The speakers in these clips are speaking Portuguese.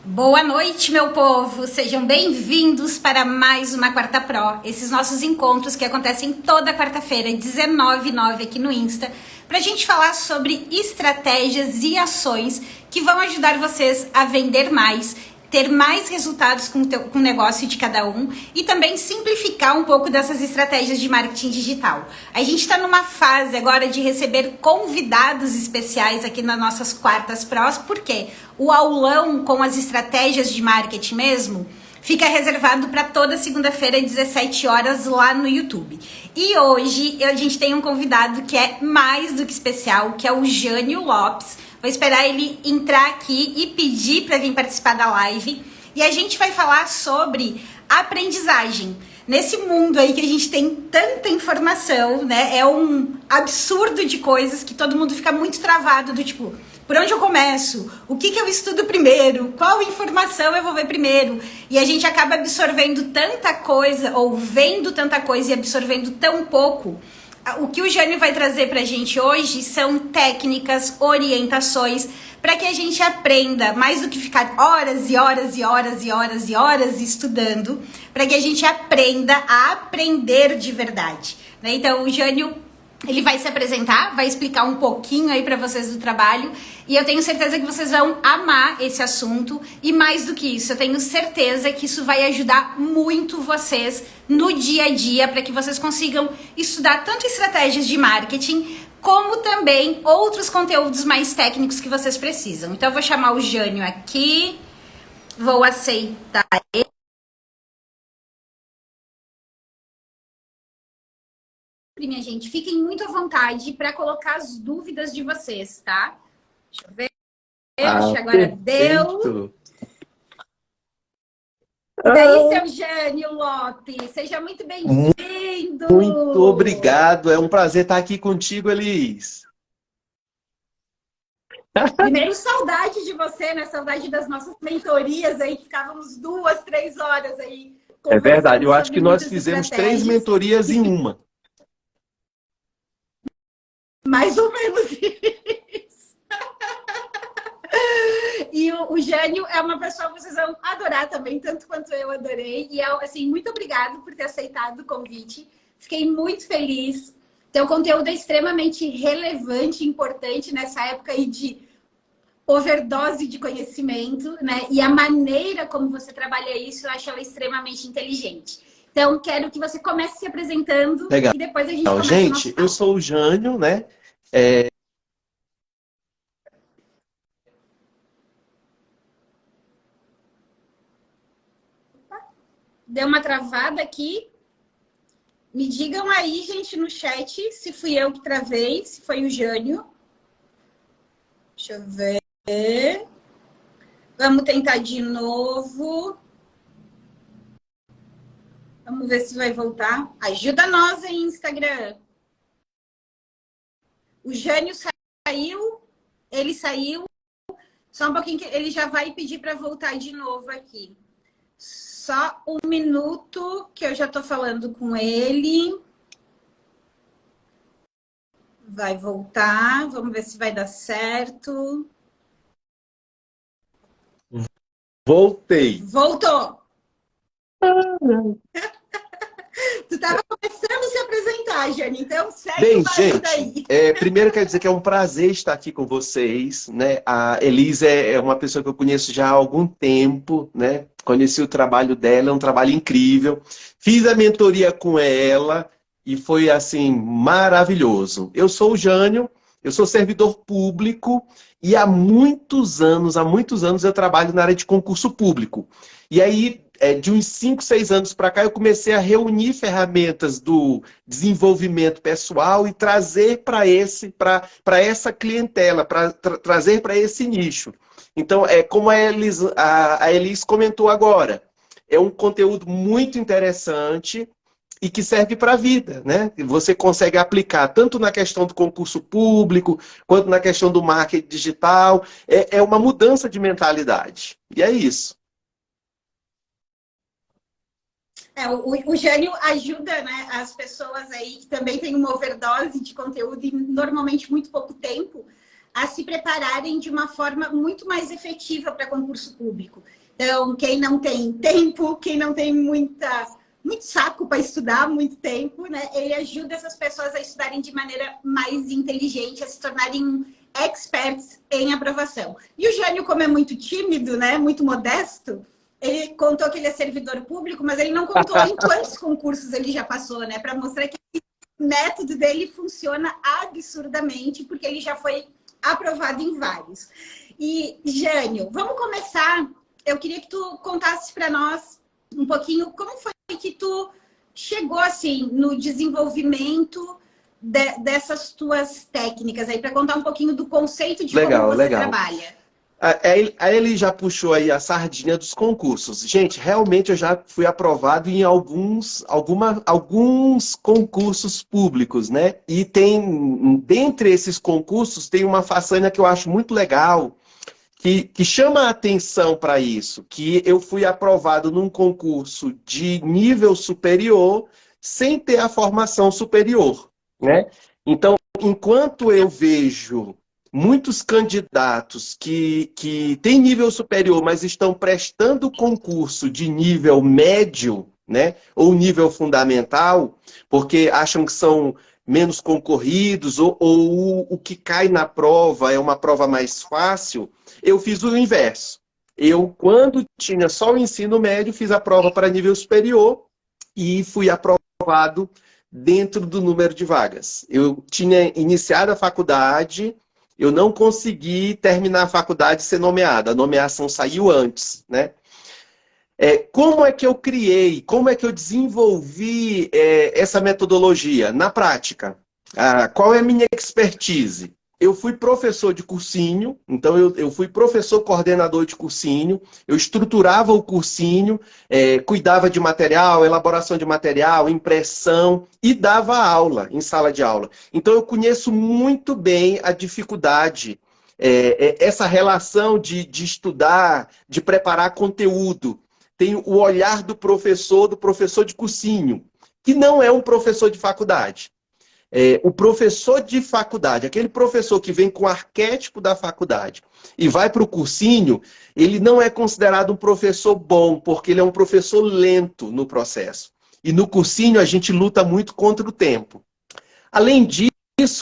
Boa noite, meu povo! Sejam bem-vindos para mais uma Quarta Pro. Esses nossos encontros que acontecem toda quarta-feira, 19h09 aqui no Insta, para a gente falar sobre estratégias e ações que vão ajudar vocês a vender mais, ter mais resultados com o negócio de cada um e também simplificar um pouco dessas estratégias de marketing digital. A gente está numa fase agora de receber convidados especiais aqui nas nossas Quartas Prós, porque o aulão com as estratégias de marketing mesmo fica reservado para toda segunda-feira, 17 horas, lá no YouTube. E hoje a gente tem um convidado que é mais do que especial, que é o Jânio Lopes. Vou esperar ele entrar aqui e pedir para vir participar da live. E a gente vai falar sobre aprendizagem. Nesse mundo aí que a gente tem tanta informação, né? É um absurdo de coisas que todo mundo fica muito travado, do tipo, por onde eu começo? O que eu estudo primeiro? Qual informação eu vou ver primeiro? E a gente acaba absorvendo tanta coisa, ou vendo tanta coisa e absorvendo tão pouco. O que o Jânio vai trazer pra gente hoje são técnicas, orientações, para que a gente aprenda, mais do que ficar horas e horas e horas e horas e horas estudando, para que a gente aprenda a aprender de verdade, né? Então, o Jânio, ele vai se apresentar, vai explicar um pouquinho aí para vocês do trabalho, e eu tenho certeza que vocês vão amar esse assunto, e mais do que isso, eu tenho certeza que isso vai ajudar muito vocês no dia a dia, para que vocês consigam estudar tanto estratégias de marketing, como também outros conteúdos mais técnicos que vocês precisam. Então eu vou chamar o Jânio aqui, vou aceitar ele. Minha gente, fiquem muito à vontade para colocar as dúvidas de vocês, tá? Deixa eu ver. Acho que agora deu. E daí, seu Jânio Lopes, seja muito bem-vindo. Muito obrigado, é um prazer estar aqui contigo, Elis. Primeiro, saudade de você, né? Saudade das nossas mentorias aí, que ficávamos 2, 3 horas aí. É verdade, eu acho que nós fizemos 3 mentorias em uma. Mais ou menos isso. E o Jânio é uma pessoa que vocês vão adorar também, tanto quanto eu adorei. E, assim, muito obrigado por ter aceitado o convite. Fiquei muito feliz. Teu conteúdo é extremamente relevante e importante nessa época aí de overdose de conhecimento, né? E a maneira como você trabalha isso, eu acho ela extremamente inteligente. Então, quero que você comece se apresentando. Legal. E depois a gente começa Gente, o nosso papo. eu sou o Jânio, né? Deu uma travada aqui. Me digam aí, gente, no chat, se fui eu que travei, se foi o Jânio. Deixa eu ver. Vamos tentar de novo. Vamos ver se vai voltar. Ajuda nós aí, Instagram. O Jânio saiu. Ele saiu. Só um pouquinho que ele já vai pedir para voltar de novo aqui. Só um minuto que eu já tô falando com ele. Vai voltar. Vamos ver se vai dar certo. Voltei. Voltou! Tu estava começando a se apresentar, Jane, então segue Bem, o barulho gente, daí. primeiro quero dizer que é um prazer estar aqui com vocês, né? A Elis é uma pessoa que eu conheço já há algum tempo, né? Conheci o trabalho dela, é um trabalho incrível. Fiz a mentoria com ela e foi, assim, maravilhoso. Eu sou o Jânio, eu sou servidor público e há muitos anos eu trabalho na área de concurso público. E aí, de uns 5, 6 anos para cá, eu comecei a reunir ferramentas do desenvolvimento pessoal e trazer para essa clientela, para trazer para esse nicho. Então, como a Elis comentou agora, é um conteúdo muito interessante e que serve para a vida, né? Você consegue aplicar tanto na questão do concurso público, quanto na questão do marketing digital. É uma mudança de mentalidade. E é isso. O Jânio ajuda, né, as pessoas aí que também têm uma overdose de conteúdo e normalmente muito pouco tempo a se prepararem de uma forma muito mais efetiva para concurso público. Então, quem não tem tempo, quem não tem muito saco para estudar, muito tempo, né? Ele ajuda essas pessoas a estudarem de maneira mais inteligente, a se tornarem experts em aprovação. E o Jânio, como é muito tímido, né? Muito modesto, ele contou que ele é servidor público, mas ele não contou em quantos concursos ele já passou, né? Para mostrar que o método dele funciona absurdamente, porque ele já foi aprovado em vários. E, Jânio, vamos começar. Eu queria que tu contasse para nós um pouquinho como foi que tu chegou assim no desenvolvimento dessas tuas técnicas aí, para contar um pouquinho do conceito de como você trabalha. Aí ele já puxou aí a sardinha dos concursos. Gente, realmente eu já fui aprovado em alguns concursos públicos, né? E dentre esses concursos, tem uma façanha que eu acho muito legal, que chama a atenção para isso, que eu fui aprovado num concurso de nível superior sem ter a formação superior, né? Então, enquanto eu vejo muitos candidatos que têm nível superior, mas estão prestando concurso de nível médio, né, ou nível fundamental, porque acham que são menos concorridos, ou o que cai na prova é uma prova mais fácil, eu fiz o inverso. Eu, quando tinha só o ensino médio, fiz a prova para nível superior e fui aprovado dentro do número de vagas. Eu tinha iniciado a faculdade, eu não consegui terminar a faculdade e ser nomeado. A nomeação saiu antes, né? Como é que eu criei, como é que eu desenvolvi essa metodologia? Na prática, qual é a minha expertise? Eu fui professor de cursinho, então eu fui professor coordenador de cursinho, eu estruturava o cursinho, cuidava de material, elaboração de material, impressão e dava aula em sala de aula. Então eu conheço muito bem a dificuldade, essa relação de estudar, de preparar conteúdo. Tem o olhar do professor de cursinho, que não é um professor de faculdade. O professor de faculdade, aquele professor que vem com o arquétipo da faculdade e vai para o cursinho, ele não é considerado um professor bom, porque ele é um professor lento no processo. E no cursinho a gente luta muito contra o tempo. Além disso,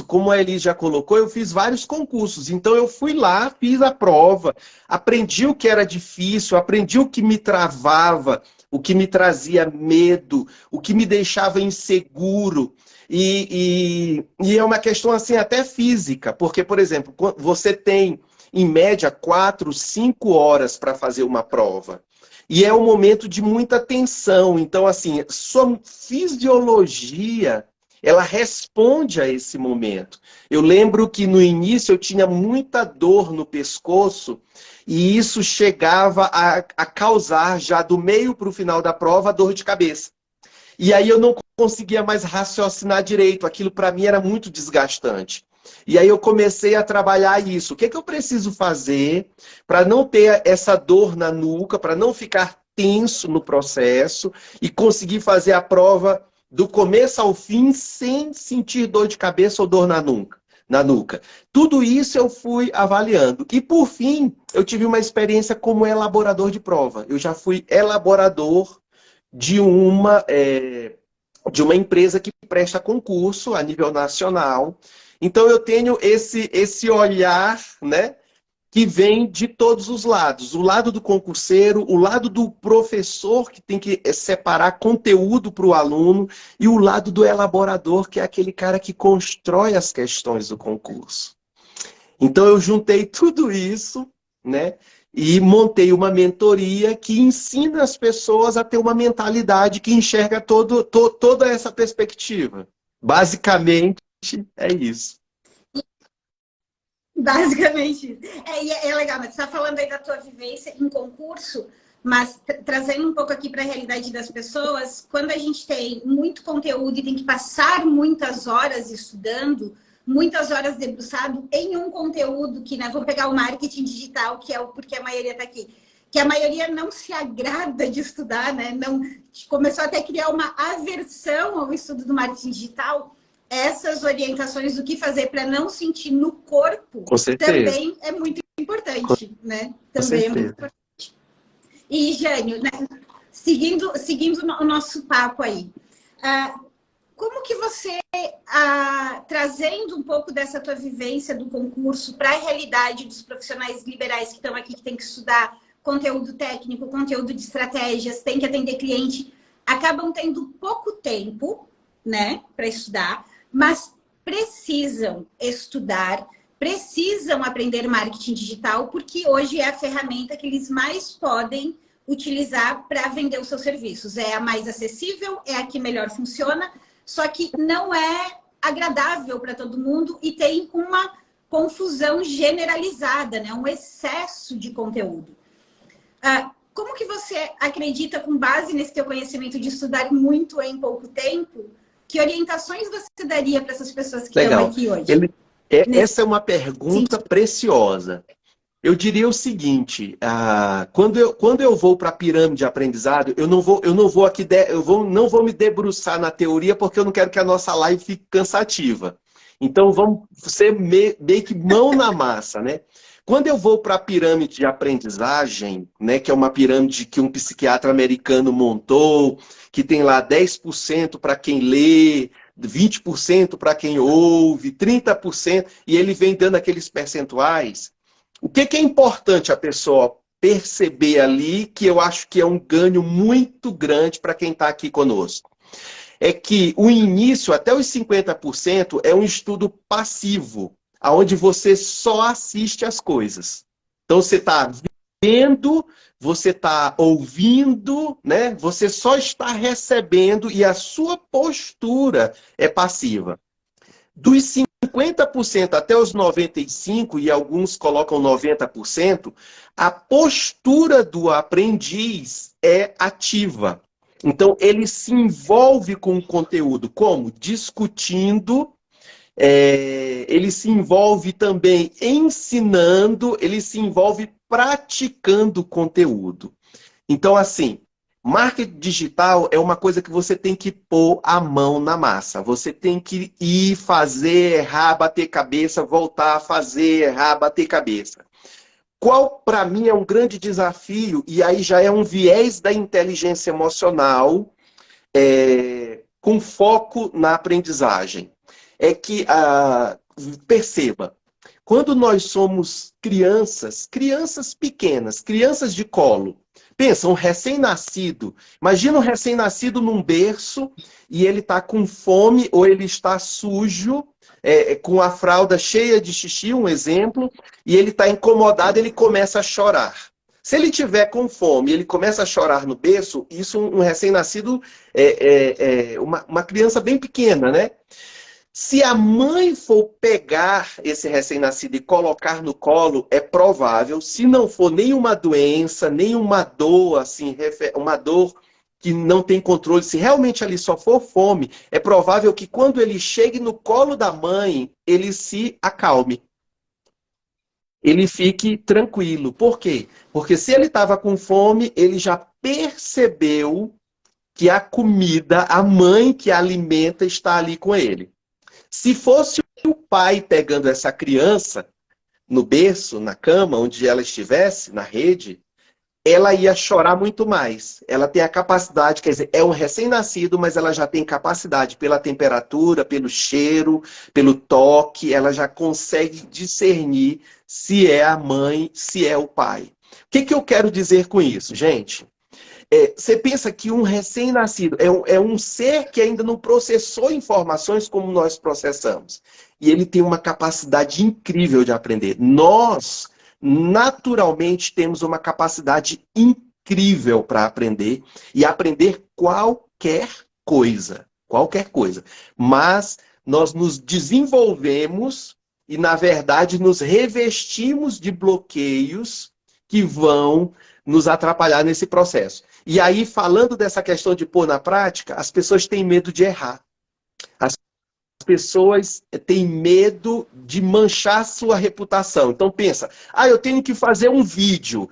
como a Elis já colocou, eu fiz vários concursos. Então eu fui lá, fiz a prova, aprendi o que era difícil, aprendi o que me travava, o que me trazia medo, o que me deixava inseguro. E é uma questão assim até física, porque, por exemplo, você tem, em média, 4, 5 horas para fazer uma prova. E é um momento de muita tensão. Então, assim, sua fisiologia, ela responde a esse momento. Eu lembro que no início eu tinha muita dor no pescoço e isso chegava a causar, já do meio para o final da prova, dor de cabeça. E aí eu não conseguia mais raciocinar direito. Aquilo para mim era muito desgastante. E aí eu comecei a trabalhar isso. O que eu preciso fazer para não ter essa dor na nuca, para não ficar tenso no processo e conseguir fazer a prova do começo ao fim sem sentir dor de cabeça ou dor na nuca. Tudo isso eu fui avaliando. E por fim, eu tive uma experiência como elaborador de prova. Eu já fui elaborador de uma empresa que presta concurso a nível nacional. Então eu tenho esse olhar, né, que vem de todos os lados. O lado do concurseiro, o lado do professor, que tem que separar conteúdo para o aluno, e o lado do elaborador, que é aquele cara que constrói as questões do concurso. Então eu juntei tudo isso, né? E montei uma mentoria que ensina as pessoas a ter uma mentalidade que enxerga toda essa perspectiva. Basicamente, é isso. Basicamente isso. É legal, mas você está falando aí da tua vivência em concurso, mas trazendo um pouco aqui para a realidade das pessoas, quando a gente tem muito conteúdo e tem que passar muitas horas estudando, muitas horas debruçado em um conteúdo que, né, vou pegar o marketing digital, que é o porque a maioria está aqui, que a maioria não se agrada de estudar, né? Não, começou até a criar uma aversão ao estudo do marketing digital. essas orientações do que fazer para não sentir no corpo Com certeza, também é muito importante, né? com Também é muito certeza. importante. E, Jânio, né? Seguindo o nosso papo aí, como que você, trazendo um pouco dessa tua vivência do concurso para a realidade dos profissionais liberais que estão aqui, que tem que estudar conteúdo técnico, conteúdo de estratégias, tem que atender cliente, acabam tendo pouco tempo, né, para estudar, mas precisam estudar, precisam aprender marketing digital, porque hoje é a ferramenta que eles mais podem utilizar para vender os seus serviços. É a mais acessível, é a que melhor funciona, só que não é agradável para todo mundo e tem uma confusão generalizada, né? Um excesso de conteúdo. Como que você acredita, com base nesse teu conhecimento de estudar muito em pouco tempo, que orientações você daria para essas pessoas que estão Legal. aqui hoje? Essa é uma pergunta preciosa. Eu diria o seguinte, quando eu vou para a pirâmide de aprendizado, eu não vou aqui, não vou me debruçar na teoria porque eu não quero que a nossa live fique cansativa. Então vamos ser meio que mão na massa, né? Quando eu vou para a pirâmide de aprendizagem, né, que é uma pirâmide que um psiquiatra americano montou, que tem lá 10% para quem lê, 20% para quem ouve, 30%, e ele vem dando aqueles percentuais. O que é importante a pessoa perceber ali, que eu acho que é um ganho muito grande para quem está aqui conosco? É que o início, até os 50%, é um estudo passivo, onde você só assiste as coisas. Então você está vendo, você está ouvindo, né? Você só está recebendo e a sua postura é passiva. Dos 50% até os 95%, e alguns colocam 90%, a postura do aprendiz é ativa. Então, ele se envolve com o conteúdo, como? Discutindo, ele se envolve também ensinando, ele se envolve praticando o conteúdo. Então, assim, marketing digital é uma coisa que você tem que pôr a mão na massa. Você tem que ir, fazer, errar, bater cabeça, voltar a fazer, errar, bater cabeça. Qual, para mim, é um grande desafio, e aí já é um viés da inteligência emocional, com foco na aprendizagem. É que, perceba, quando nós somos crianças pequenas, crianças de colo, pensa, um recém-nascido. Imagina um recém-nascido num berço e ele está com fome ou ele está sujo, com a fralda cheia de xixi, um exemplo, e ele está incomodado, ele começa a chorar. Se ele tiver com fome e ele começa a chorar no berço, isso um recém-nascido uma criança bem pequena, né? Se a mãe for pegar esse recém-nascido e colocar no colo, é provável, se não for nenhuma doença, nenhuma dor, assim, uma dor que não tem controle, se realmente ali só for fome, é provável que quando ele chegue no colo da mãe, ele se acalme. Ele fique tranquilo. Por quê? Porque se ele estava com fome, ele já percebeu que a comida, a mãe que alimenta, está ali com ele. Se fosse o pai pegando essa criança no berço, na cama, onde ela estivesse, na rede, ela ia chorar muito mais. Ela tem a capacidade, quer dizer, é um recém-nascido, mas ela já tem capacidade pela temperatura, pelo cheiro, pelo toque, ela já consegue discernir se é a mãe, se é o pai. O que eu quero dizer com isso, gente? Você pensa que um recém-nascido é um ser que ainda não processou informações como nós processamos. E ele tem uma capacidade incrível de aprender. Nós, naturalmente, temos uma capacidade incrível para aprender e aprender qualquer coisa. Qualquer coisa. Mas nós nos desenvolvemos e, na verdade, nos revestimos de bloqueios que vão nos atrapalhar nesse processo. E aí, falando dessa questão de pôr na prática, as pessoas têm medo de errar. As pessoas têm medo de manchar sua reputação. Então pensa, eu tenho que fazer um vídeo.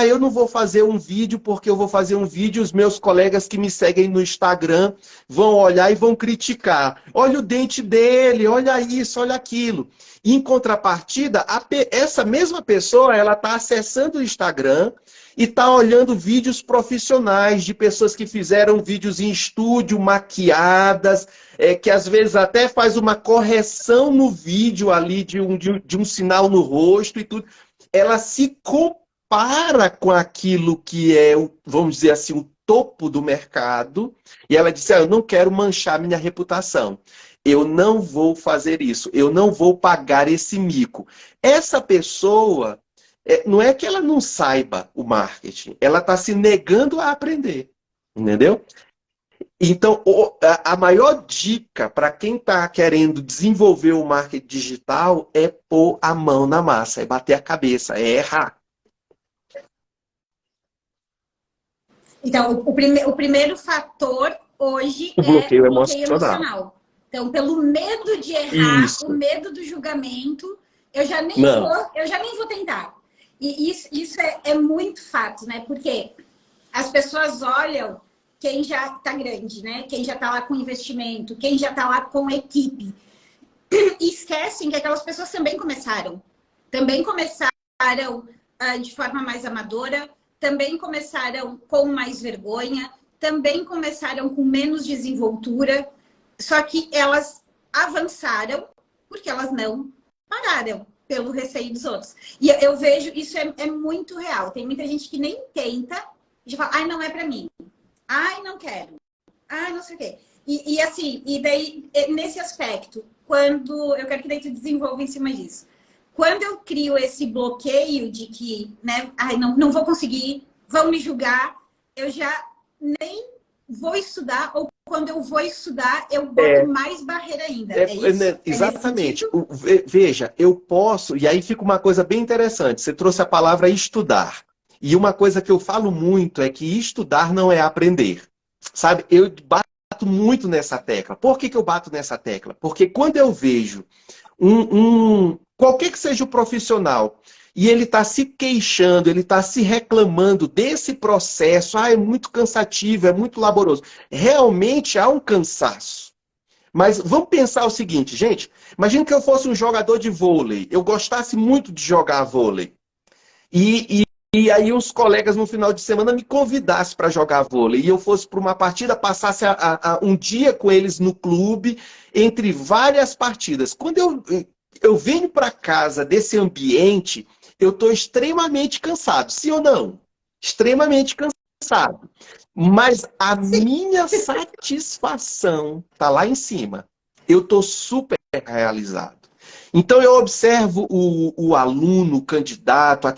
Eu não vou fazer um vídeo porque eu vou fazer um vídeo e os meus colegas que me seguem no Instagram vão olhar e vão criticar. Olha o dente dele, olha isso, olha aquilo. Em contrapartida, essa mesma pessoa, ela está acessando o Instagram e está olhando vídeos profissionais de pessoas que fizeram vídeos em estúdio, maquiadas, que às vezes até faz uma correção no vídeo ali de um sinal no rosto e tudo. Ela se compara com aquilo que é, vamos dizer assim, o topo do mercado, e ela disse, eu não quero manchar minha reputação. Eu não vou fazer isso, eu não vou pagar esse mico. Essa pessoa, não é que ela não saiba o marketing, ela está se negando a aprender, entendeu? Então, a maior dica para quem está querendo desenvolver o marketing digital é pôr a mão na massa, é bater a cabeça, é errar. Então, o primeiro fator hoje O é bloqueio o bloqueio emocional. emocional. Então, pelo medo de errar, Isso. o medo do julgamento, eu já nem vou tentar. E isso é muito fato, né? Porque as pessoas olham quem já está grande, né? Quem já está lá com investimento, quem já está lá com equipe. E esquecem que aquelas pessoas também começaram. Também começaram de forma mais amadora, também começaram com mais vergonha, também começaram com menos desenvoltura. Só que elas avançaram porque elas não pararam pelo receio dos outros. E eu vejo, isso é muito real. Tem muita gente que nem tenta, e fala, não é pra mim. Não quero. Não sei o quê. E assim, e daí, nesse aspecto, quando eu quero que daí tu desenvolva em cima disso. Quando eu crio esse bloqueio de que, né, não vou conseguir, vão me julgar, eu já nem vou estudar, ou quando eu vou estudar, eu boto mais barreira ainda. É isso? Exatamente. Veja, eu posso, e aí fica uma coisa bem interessante. Você trouxe a palavra estudar. E uma coisa que eu falo muito é que estudar não é aprender. Sabe, eu bato muito nessa tecla. Por que eu bato nessa tecla? Porque quando eu vejo qualquer que seja o profissional, e ele está se queixando, ele está se reclamando desse processo, é muito cansativo, é muito laboroso. Realmente há um cansaço. Mas vamos pensar o seguinte, gente, imagina que eu fosse um jogador de vôlei, eu gostasse muito de jogar vôlei, e aí os colegas no final de semana me convidassem para jogar vôlei, e eu fosse para uma partida, passasse um dia com eles no clube, entre várias partidas. Quando eu venho para casa desse ambiente, eu estou extremamente cansado, sim ou não? Extremamente cansado. Mas a minha satisfação está lá em cima. Eu estou super realizado. Então eu observo o aluno, o candidato,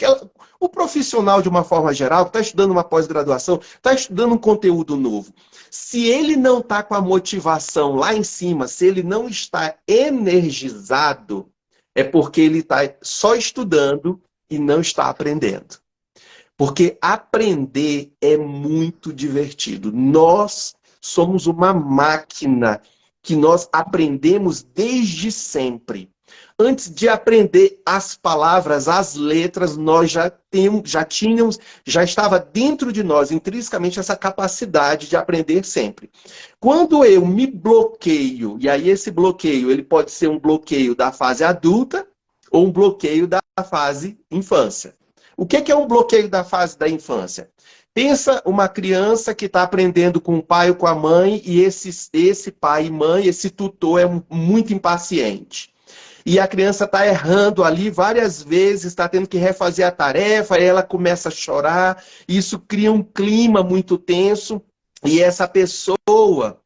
o profissional de uma forma geral, que está estudando uma pós-graduação, está estudando um conteúdo novo. Se ele não está com a motivação lá em cima, se ele não está energizado, é porque ele está só estudando e não está aprendendo. Porque aprender é muito divertido. Nós somos uma máquina que nós aprendemos desde sempre. Antes de aprender as palavras, as letras, nós já tínhamos, já estava dentro de nós, intrinsecamente, essa capacidade de aprender sempre. Quando eu me bloqueio, e aí esse bloqueio ele pode ser um bloqueio da fase adulta ou um bloqueio da fase infância. O que é um bloqueio da fase da infância? Pensa uma criança que está aprendendo com o pai ou com a mãe e esse pai e mãe, esse tutor é muito impaciente. E a criança está errando ali várias vezes, está tendo que refazer a tarefa, aí ela começa a chorar, isso cria um clima muito tenso, e essa pessoa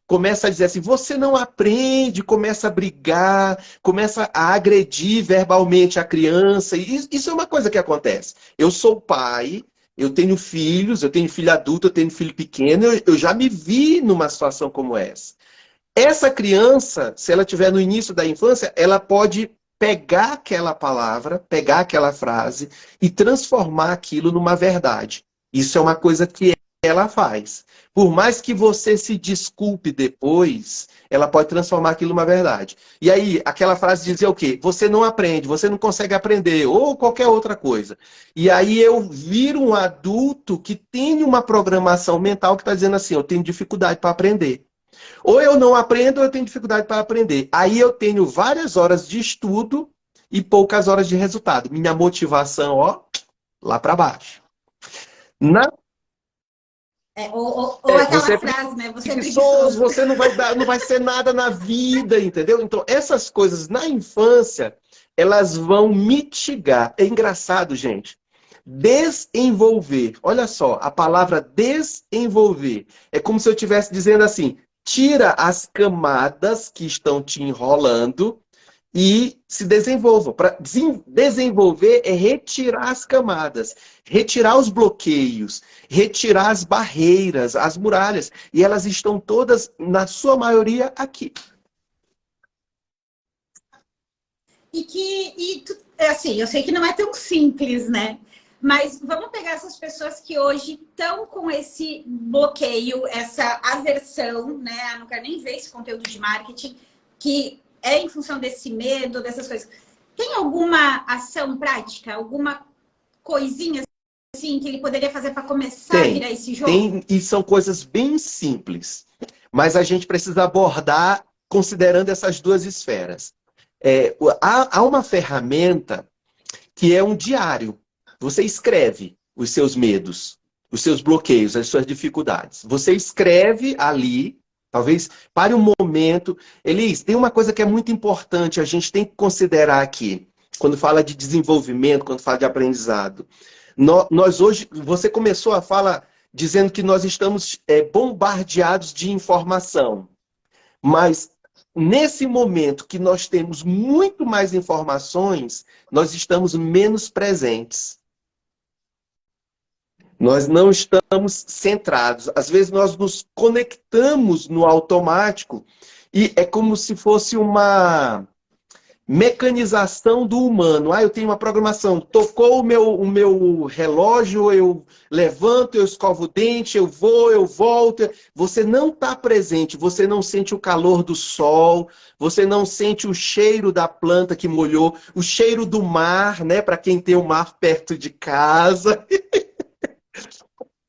começa a dizer assim, você não aprende, começa a brigar, começa a agredir verbalmente a criança, e isso é uma coisa que acontece. Eu sou pai, eu tenho filhos, eu tenho filho adulto, eu tenho filho pequeno, eu já me vi numa situação como essa. Essa criança, se ela estiver no início da infância, ela pode pegar aquela palavra, pegar aquela frase e transformar aquilo numa verdade. Isso é uma coisa que ela faz. Por mais que você se desculpe depois, ela pode transformar aquilo numa verdade. E aí, aquela frase dizia o quê? Você não aprende, você não consegue aprender, ou qualquer outra coisa. E aí eu viro um adulto que tem uma programação mental que está dizendo assim, eu tenho dificuldade para aprender. Ou eu não aprendo, ou eu tenho dificuldade para aprender. Aí eu tenho várias horas de estudo e poucas horas de resultado. Minha motivação, ó, lá para baixo. Na ou aquela você é frase, né? Você é preguiçoso, preguiçoso. você não vai dar, não vai ser nada na vida, entendeu? Então, essas coisas na infância, elas vão mitigar. É engraçado, gente. Desenvolver. Olha só, a palavra desenvolver. É como se eu estivesse dizendo assim: tira as camadas que estão te enrolando e se desenvolvam. Para desenvolver é retirar as camadas, retirar os bloqueios, retirar as barreiras, as muralhas. E elas estão todas, na sua maioria, aqui. Assim, eu sei que não é tão simples, né? Mas vamos pegar essas pessoas que hoje estão com esse bloqueio, essa aversão, né? Ah, não quero nem ver esse conteúdo de marketing, que é em função desse medo, dessas coisas. Tem alguma ação prática, alguma coisinha assim que ele poderia fazer para começar a virar esse jogo? Tem, e são coisas bem simples. Mas a gente precisa abordar considerando essas duas esferas. Há uma ferramenta que é um diário. Você escreve os seus medos, os seus bloqueios, as suas dificuldades. Você escreve ali, talvez pare um momento. Elis, tem uma coisa que é muito importante, a gente tem que considerar aqui, quando fala de desenvolvimento, quando fala de aprendizado. Nós hoje, você começou a fala dizendo que nós estamos bombardeados de informação. Mas nesse momento que nós temos muito mais informações, nós estamos menos presentes. Nós não estamos centrados. Às vezes nós nos conectamos no automático e é como se fosse uma mecanização do humano. Ah, eu tenho uma programação. Tocou o meu relógio, eu levanto, eu escovo o dente, eu vou, eu volto. Você não está presente, você não sente o calor do sol, você não sente o cheiro da planta que molhou, o cheiro do mar, né? Para quem tem o mar perto de casa.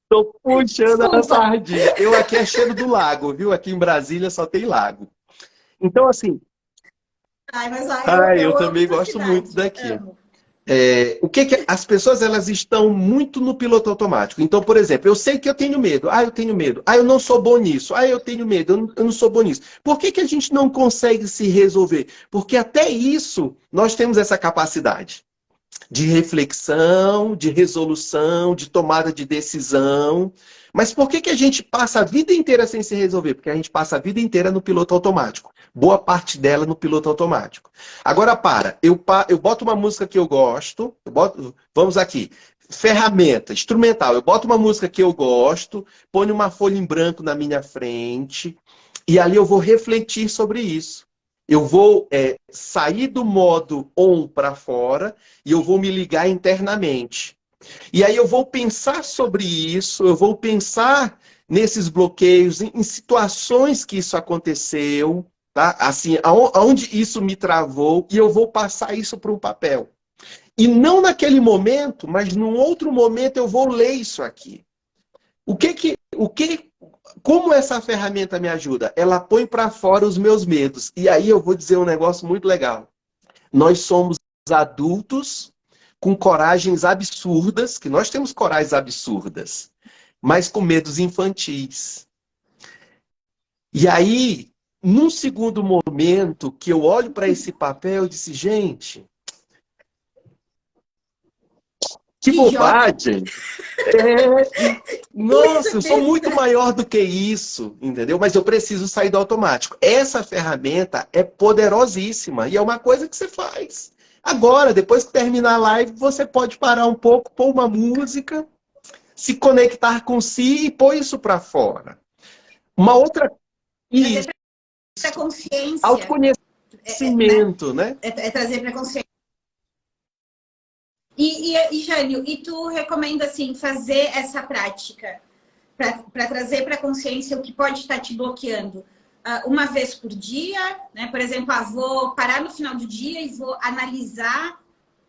Estou puxando a sardinha. Eu aqui é cheiro do lago, viu? Aqui em Brasília só tem lago. Então, assim, Ai, mas eu eu amo também tua gosto muito cidade. daqui. Amo. O que as pessoas elas estão muito no piloto automático. Então, por exemplo, eu sei que eu tenho medo. Ah, eu tenho medo. Ah, eu não sou bom nisso. Ah, eu tenho medo. Eu não sou bom nisso. Por que a gente não consegue se resolver? Porque até isso nós temos essa capacidade de reflexão, de resolução, de tomada de decisão. Mas por que a gente passa a vida inteira sem se resolver? Porque a gente passa a vida inteira no piloto automático. Boa parte dela no piloto automático. Agora eu boto uma música que eu gosto, vamos aqui, ferramenta, instrumental. Eu boto uma música que eu gosto, ponho uma folha em branco na minha frente, e ali eu vou refletir sobre isso. Eu vou sair do modo on para fora e eu vou me ligar internamente. E aí eu vou pensar sobre isso, eu vou pensar nesses bloqueios, em situações que isso aconteceu, tá? Assim, aonde isso me travou, e eu vou passar isso para um papel. E não naquele momento, mas num outro momento eu vou ler isso aqui. Como essa ferramenta me ajuda? Ela põe para fora os meus medos. E aí eu vou dizer um negócio muito legal. Nós somos adultos com coragens absurdas, que nós temos coragens absurdas, mas com medos infantis. E aí, num segundo momento que eu olho para esse papel, eu disse, gente, que bobagem! Nossa, eu sou muito maior do que isso, entendeu? Mas eu preciso sair do automático. Essa ferramenta é poderosíssima e é uma coisa que você faz. Agora, depois que terminar a live, você pode parar um pouco, pôr uma música, se conectar com si e pôr isso para fora. Uma outra... Trazer para consciência. Autoconhecimento, né? É trazer para consciência. E Jânio, e tu recomenda assim fazer essa prática para trazer para a consciência o que pode estar te bloqueando. Uma vez por dia, né? Por exemplo, vou parar no final do dia e vou analisar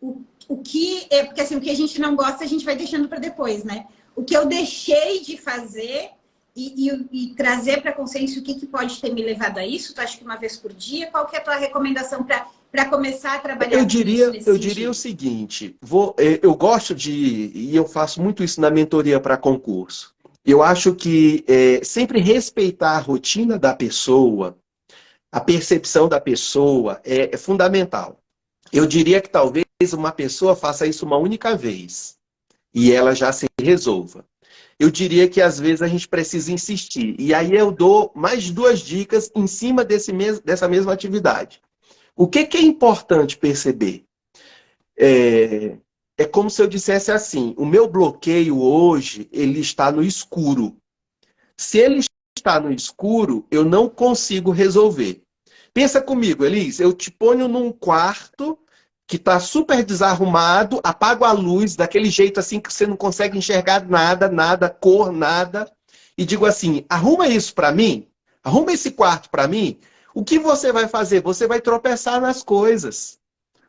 o que... Porque assim, o que a gente não gosta, a gente vai deixando para depois, né? O que eu deixei de fazer e trazer para a consciência o que pode ter me levado a isso. Tu acha que uma vez por dia? Qual que é a tua recomendação para começar a trabalhar Eu com isso nesse diria sentido? o seguinte, eu gosto e eu faço muito isso na mentoria para concurso. Eu acho que sempre respeitar a rotina da pessoa, a percepção da pessoa é fundamental. Eu diria que talvez uma pessoa faça isso uma única vez e ela já se resolva. Eu diria que às vezes a gente precisa insistir. E aí eu dou mais 2 dicas em cima dessa mesma atividade. O que é importante perceber? É como se eu dissesse assim, o meu bloqueio hoje, ele está no escuro. Se ele está no escuro, eu não consigo resolver. Pensa comigo, Elis, eu te ponho num quarto que está super desarrumado, apago a luz daquele jeito assim que você não consegue enxergar nada, nada, cor, nada, e digo assim, arruma isso para mim, arruma esse quarto para mim. O que você vai fazer? Você vai tropeçar nas coisas.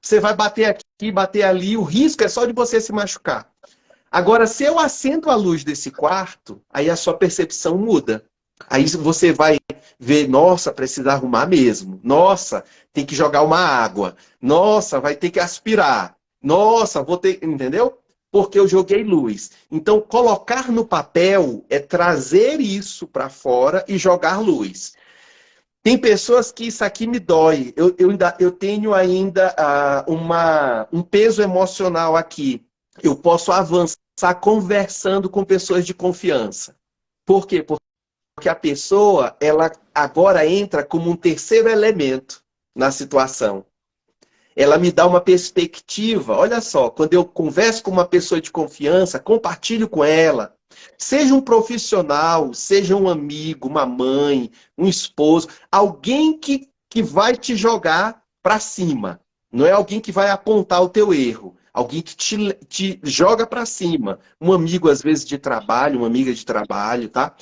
Você vai bater aqui, bater ali, o risco é só de você se machucar. Agora, se eu acendo a luz desse quarto, aí a sua percepção muda. Aí você vai ver, nossa, precisa arrumar mesmo. Nossa, tem que jogar uma água. Nossa, vai ter que aspirar. Nossa, vou ter... Entendeu? Porque eu joguei luz. Então, colocar no papel é trazer isso para fora e jogar luz. Tem pessoas que isso aqui me dói. Eu tenho ainda um peso emocional aqui. Eu posso avançar conversando com pessoas de confiança. Por quê? Porque a pessoa, ela agora entra como um terceiro elemento na situação. Ela me dá uma perspectiva. Olha só, quando eu converso com uma pessoa de confiança, compartilho com ela. Seja um profissional, seja um amigo, uma mãe, um esposo, alguém que vai te jogar para cima. Não é alguém que vai apontar o teu erro. Alguém que te joga para cima. Um amigo, às vezes, de trabalho, uma amiga de trabalho, tá?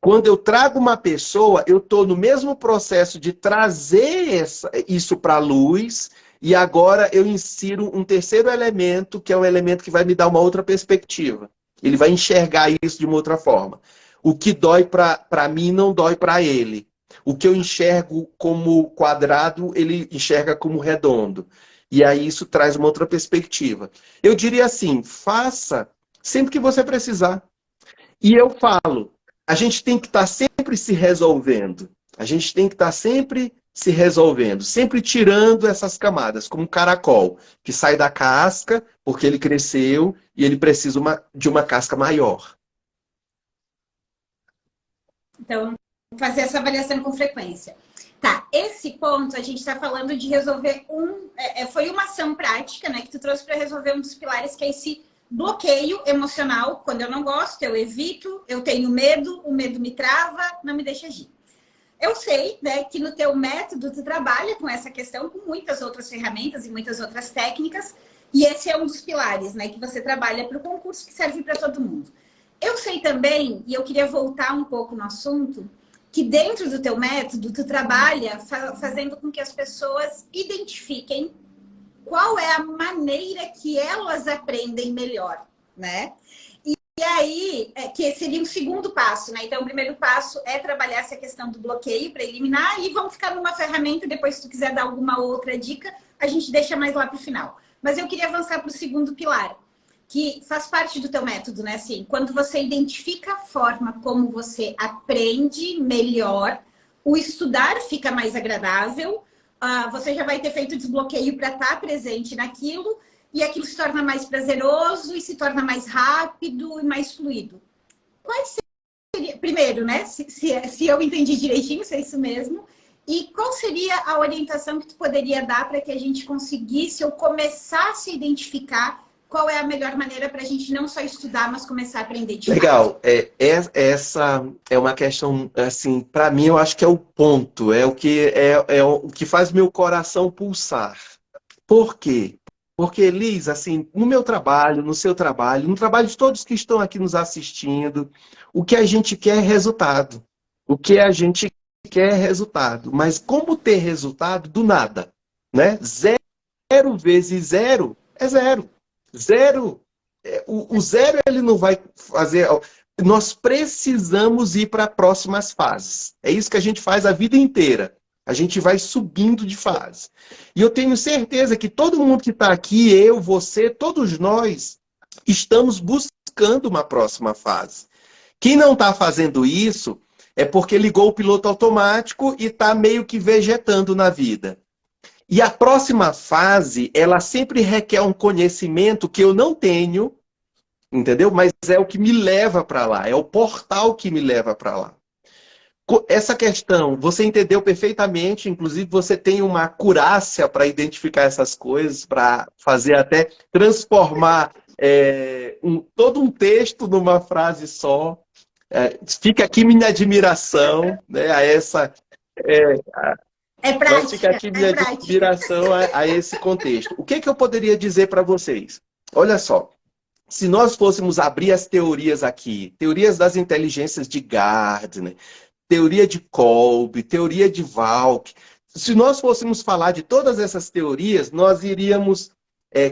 Quando eu trago uma pessoa, eu estou no mesmo processo de trazer isso para a luz e agora eu insiro um terceiro elemento, que é um elemento que vai me dar uma outra perspectiva. Ele vai enxergar isso de uma outra forma. O que dói para mim não dói para ele. O que eu enxergo como quadrado, ele enxerga como redondo. E aí isso traz uma outra perspectiva. Eu diria assim, faça sempre que você precisar. E eu falo, a gente tem que estar sempre se resolvendo. A gente tem que estar sempre se resolvendo, sempre tirando essas camadas, como um caracol, que sai da casca porque ele cresceu e ele precisa de uma casca maior. Então, fazer essa avaliação com frequência. Tá, esse ponto a gente está falando de resolver foi uma ação prática, né, que tu trouxe para resolver um dos pilares, que é esse bloqueio emocional. Quando eu não gosto, eu evito, eu tenho medo, o medo me trava, não me deixa agir. Eu sei, né, que no teu método tu trabalha com essa questão, com muitas outras ferramentas e muitas outras técnicas, e esse é um dos pilares, né, que você trabalha para o concurso, que serve para todo mundo. Eu sei também, e eu queria voltar um pouco no assunto, que dentro do teu método, tu trabalha fazendo com que as pessoas identifiquem qual é a maneira que elas aprendem melhor, né? E aí, que seria um segundo passo, né? Então, o primeiro passo é trabalhar essa questão do bloqueio para eliminar, e vamos ficar numa ferramenta, depois se tu quiser dar alguma outra dica, a gente deixa mais lá para o final. Mas eu queria avançar para o segundo pilar, que faz parte do teu método, né? Assim, quando você identifica a forma como você aprende melhor, o estudar fica mais agradável, você já vai ter feito desbloqueio para estar presente naquilo, e aquilo se torna mais prazeroso e se torna mais rápido e mais fluido. Quais seria, primeiro, né? Se eu entendi direitinho, se é isso mesmo. E qual seria a orientação que tu poderia dar para que a gente conseguisse ou começasse a identificar qual é a melhor maneira para a gente não só estudar, mas começar a aprender de Legal. Essa é uma questão, assim, para mim eu acho que é o ponto, é o que faz meu coração pulsar. Por quê? Porque, Elis, assim, no meu trabalho, no seu trabalho, no trabalho de todos que estão aqui nos assistindo, o que a gente quer é resultado. O que a gente quer é resultado. Mas como ter resultado do nada? Né? Zero vezes zero é zero. Zero. O zero ele não vai fazer. Nós precisamos ir para próximas fases. É isso que a gente faz a vida inteira. A gente vai subindo de fase. E eu tenho certeza que todo mundo que está aqui, eu, você, todos nós, estamos buscando uma próxima fase. Quem não está fazendo isso é porque ligou o piloto automático e está meio que vegetando na vida. E a próxima fase, ela sempre requer um conhecimento que eu não tenho, entendeu? Mas é o que me leva para lá, é o portal que me leva para lá. Essa questão, você entendeu perfeitamente, inclusive você tem uma acurácia para identificar essas coisas, para fazer até transformar todo um texto numa frase só. Fica aqui minha admiração, né, a essa... Mas fica aqui minha admiração a esse contexto. O que eu poderia dizer para vocês? Olha só, se nós fôssemos abrir as teorias aqui, teorias das inteligências de Gardner, teoria de Kolbe, teoria de Valk. Se nós fôssemos falar de todas essas teorias, nós iríamos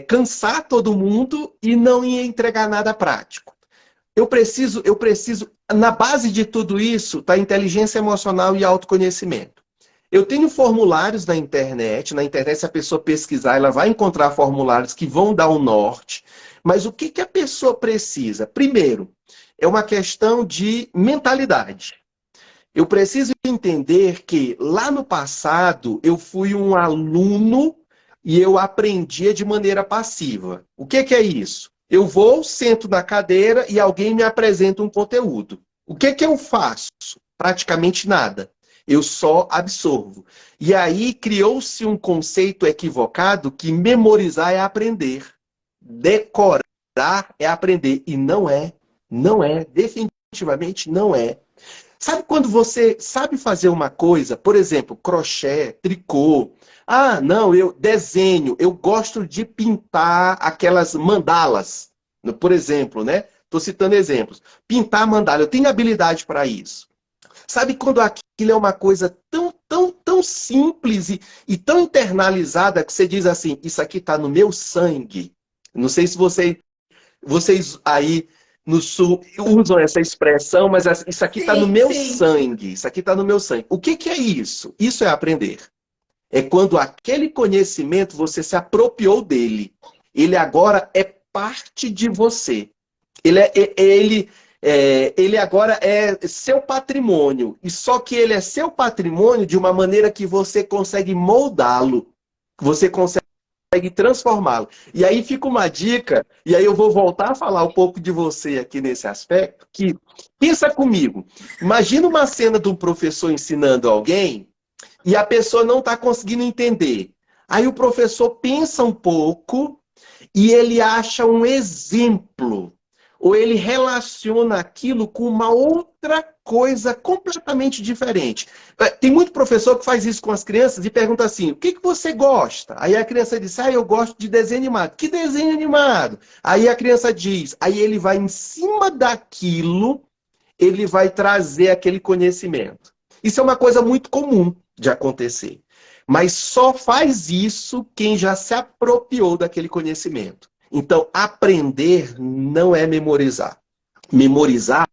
cansar todo mundo e não ia entregar nada prático. Eu preciso, na base de tudo isso, está inteligência emocional e autoconhecimento. Eu tenho formulários na internet, se a pessoa pesquisar, ela vai encontrar formulários que vão dar o norte. Mas o que a pessoa precisa? Primeiro, é uma questão de mentalidade. Eu preciso entender que lá no passado eu fui um aluno e eu aprendia de maneira passiva. O que é isso? Eu vou, sento na cadeira e alguém me apresenta um conteúdo. O que eu faço? Praticamente nada. Eu só absorvo. E aí criou-se um conceito equivocado que memorizar é aprender. Decorar é aprender. E não é. Não é. Definitivamente não é. Sabe quando você sabe fazer uma coisa, por exemplo, crochê, tricô. Ah, não, eu desenho, eu gosto de pintar aquelas mandalas, por exemplo, né? Estou citando exemplos. Pintar mandala, eu tenho habilidade para isso. Sabe quando aquilo é uma coisa tão simples e tão internalizada que você diz assim, isso aqui está no meu sangue. Não sei se vocês aí no sul usam essa expressão, mas isso aqui está no meu sangue. Isso aqui está no meu sangue. O que é isso? Isso é aprender. É quando aquele conhecimento você se apropriou dele. Ele agora é parte de você. Ele agora é seu patrimônio. E só que ele é seu patrimônio de uma maneira que você consegue moldá-lo. Você consegue transformá-lo. E aí fica uma dica, e aí eu vou voltar a falar um pouco de você aqui nesse aspecto, que pensa comigo. Imagina uma cena de um professor ensinando alguém e a pessoa não está conseguindo entender. Aí o professor pensa um pouco e ele acha um exemplo. Ou ele relaciona aquilo com uma outra coisa completamente diferente. Tem muito professor que faz isso com as crianças e pergunta assim, o que você gosta? Aí a criança diz, eu gosto de desenho animado. Que desenho animado? Aí a criança diz, aí ele vai em cima daquilo, ele vai trazer aquele conhecimento. Isso é uma coisa muito comum de acontecer. Mas só faz isso quem já se apropriou daquele conhecimento. Então, aprender não é memorizar. Memorizar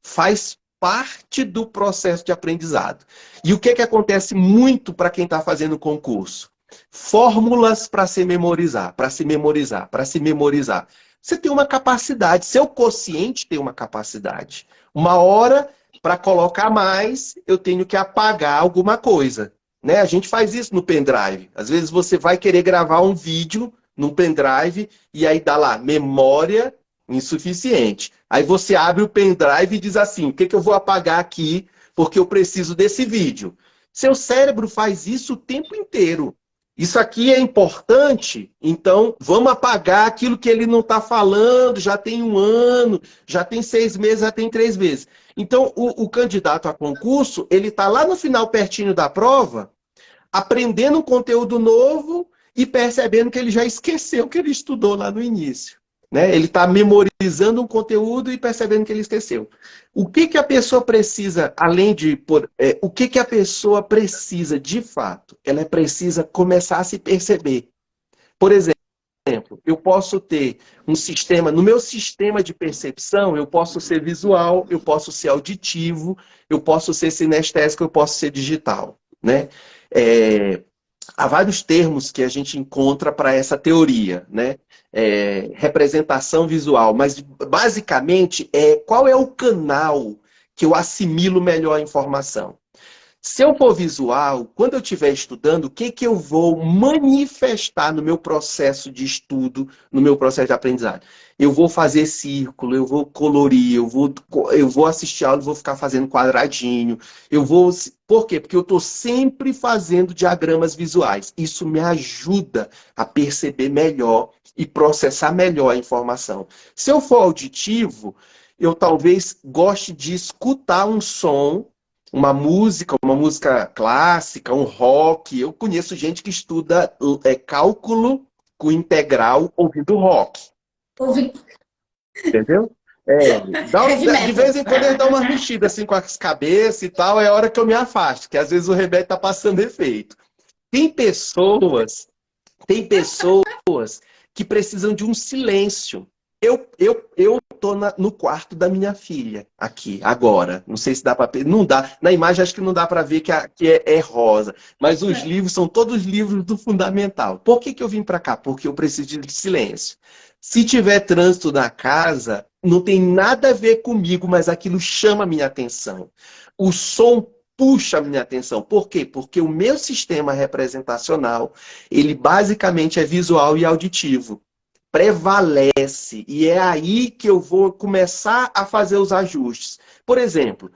faz parte do processo de aprendizado. E o que acontece muito para quem está fazendo concurso? Fórmulas para se memorizar, para se memorizar, para se memorizar. Você tem uma capacidade, seu quociente tem uma capacidade. Uma hora, para colocar mais, eu tenho que apagar alguma coisa. Né? A gente faz isso no pendrive. Às vezes você vai querer gravar um vídeo num pendrive, e aí dá lá, memória insuficiente. Aí você abre o pendrive e diz assim, o que eu vou apagar aqui, porque eu preciso desse vídeo. Seu cérebro faz isso o tempo inteiro. Isso aqui é importante, então vamos apagar aquilo que ele não está falando, já tem 1 ano, já tem 6 meses, já tem 3 meses. Então o candidato a concurso, ele está lá no final pertinho da prova, aprendendo um conteúdo novo, e percebendo que ele já esqueceu o que ele estudou lá no início. Né? Ele está memorizando um conteúdo e percebendo que ele esqueceu. O que, que a pessoa precisa, além de... o que, que a pessoa precisa, de fato? Ela precisa começar a se perceber. Por exemplo, eu posso ter um sistema, no meu sistema de percepção, eu posso ser visual, eu posso ser auditivo, eu posso ser sinestésico, eu posso ser digital. Né? Há vários termos que a gente encontra para essa teoria, né? Representação visual, mas basicamente qual é o canal que eu assimilo melhor a informação. Se eu for visual, quando eu estiver estudando, o que, que eu vou manifestar no meu processo de estudo, no meu processo de aprendizagem? Eu vou fazer círculo, eu vou colorir, eu vou assistir aula, vou ficar fazendo quadradinho. Por quê? Porque eu estou sempre fazendo diagramas visuais. Isso me ajuda a perceber melhor e processar melhor a informação. Se eu for auditivo, eu talvez goste de escutar um som, uma música clássica, um rock. Eu conheço gente que estuda cálculo com integral ouvindo rock. Entendeu? De vez em quando ele dá uma mexida assim com as cabeças e tal, é a hora que eu me afasto, que às vezes o remédio está passando efeito. Tem pessoas que precisam de um silêncio. Eu tô no quarto da minha filha, aqui, agora. Não sei se dá para... Não dá. Na imagem acho que não dá para ver que é rosa. Mas os livros são todos livros do fundamental. Por que eu vim para cá? Porque eu preciso de silêncio. Se tiver trânsito na casa, não tem nada a ver comigo, mas aquilo chama a minha atenção. O som puxa a minha atenção. Por quê? Porque o meu sistema representacional, ele basicamente é visual e auditivo. Prevalece. E é aí que eu vou começar a fazer os ajustes. Por exemplo,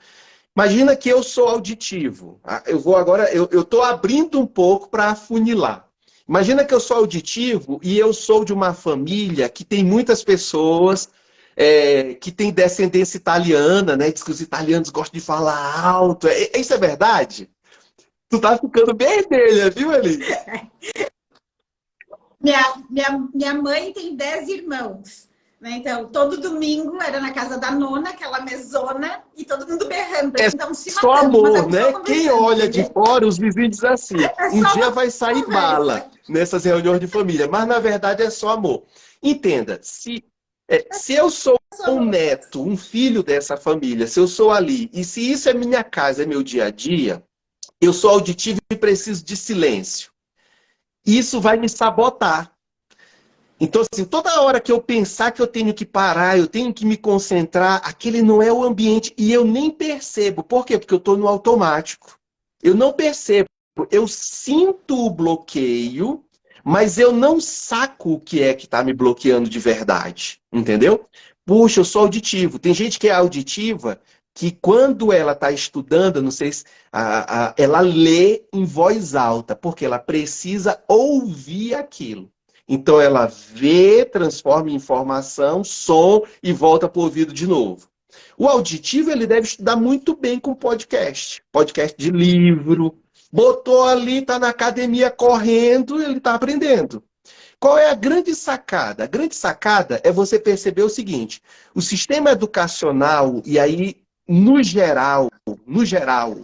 imagina que eu sou auditivo. Eu estou abrindo um pouco para afunilar. Imagina que eu sou auditivo e eu sou de uma família que tem muitas pessoas que tem descendência italiana, né? Diz que os italianos gostam de falar alto. Isso é verdade? Tu tá ficando vermelha, viu, Eli? Minha mãe tem 10 irmãos. Né? Então, todo domingo era na casa da nona, aquela mesona, e todo mundo berrando. Então, se só matando, amor, né? Quem olha de fora, os vizinhos dizem assim, um dia vai sair bala nessas reuniões de família. Mas, na verdade, é só amor. Entenda, se eu sou um neto, um filho dessa família, se eu sou ali, e se isso é minha casa, é meu dia a dia, eu sou auditivo e preciso de silêncio. Isso vai me sabotar. Então, assim, toda hora que eu pensar que eu tenho que parar, eu tenho que me concentrar, aquele não é o ambiente e eu nem percebo. Por quê? Porque eu estou no automático. Eu não percebo. Eu sinto o bloqueio, mas eu não saco o que é que está me bloqueando de verdade. Entendeu? Puxa, eu sou auditivo. Tem gente que é auditiva que quando ela está estudando, não sei se ela lê em voz alta, porque ela precisa ouvir aquilo. Então ela vê, transforma em informação, som e volta para o ouvido de novo. O auditivo ele deve estudar muito bem com podcast. Podcast de livro. Botou ali, está na academia correndo, ele está aprendendo. Qual é a grande sacada? A grande sacada é você perceber o seguinte. O sistema educacional, e aí, no geral,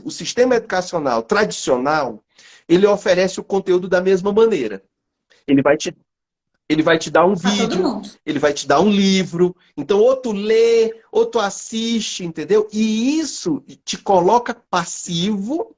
o sistema educacional tradicional, ele oferece o conteúdo da mesma maneira. Ele vai te dar um vídeo, ele vai te dar um livro. Então, ou tu lê, ou tu assiste, entendeu? E isso te coloca passivo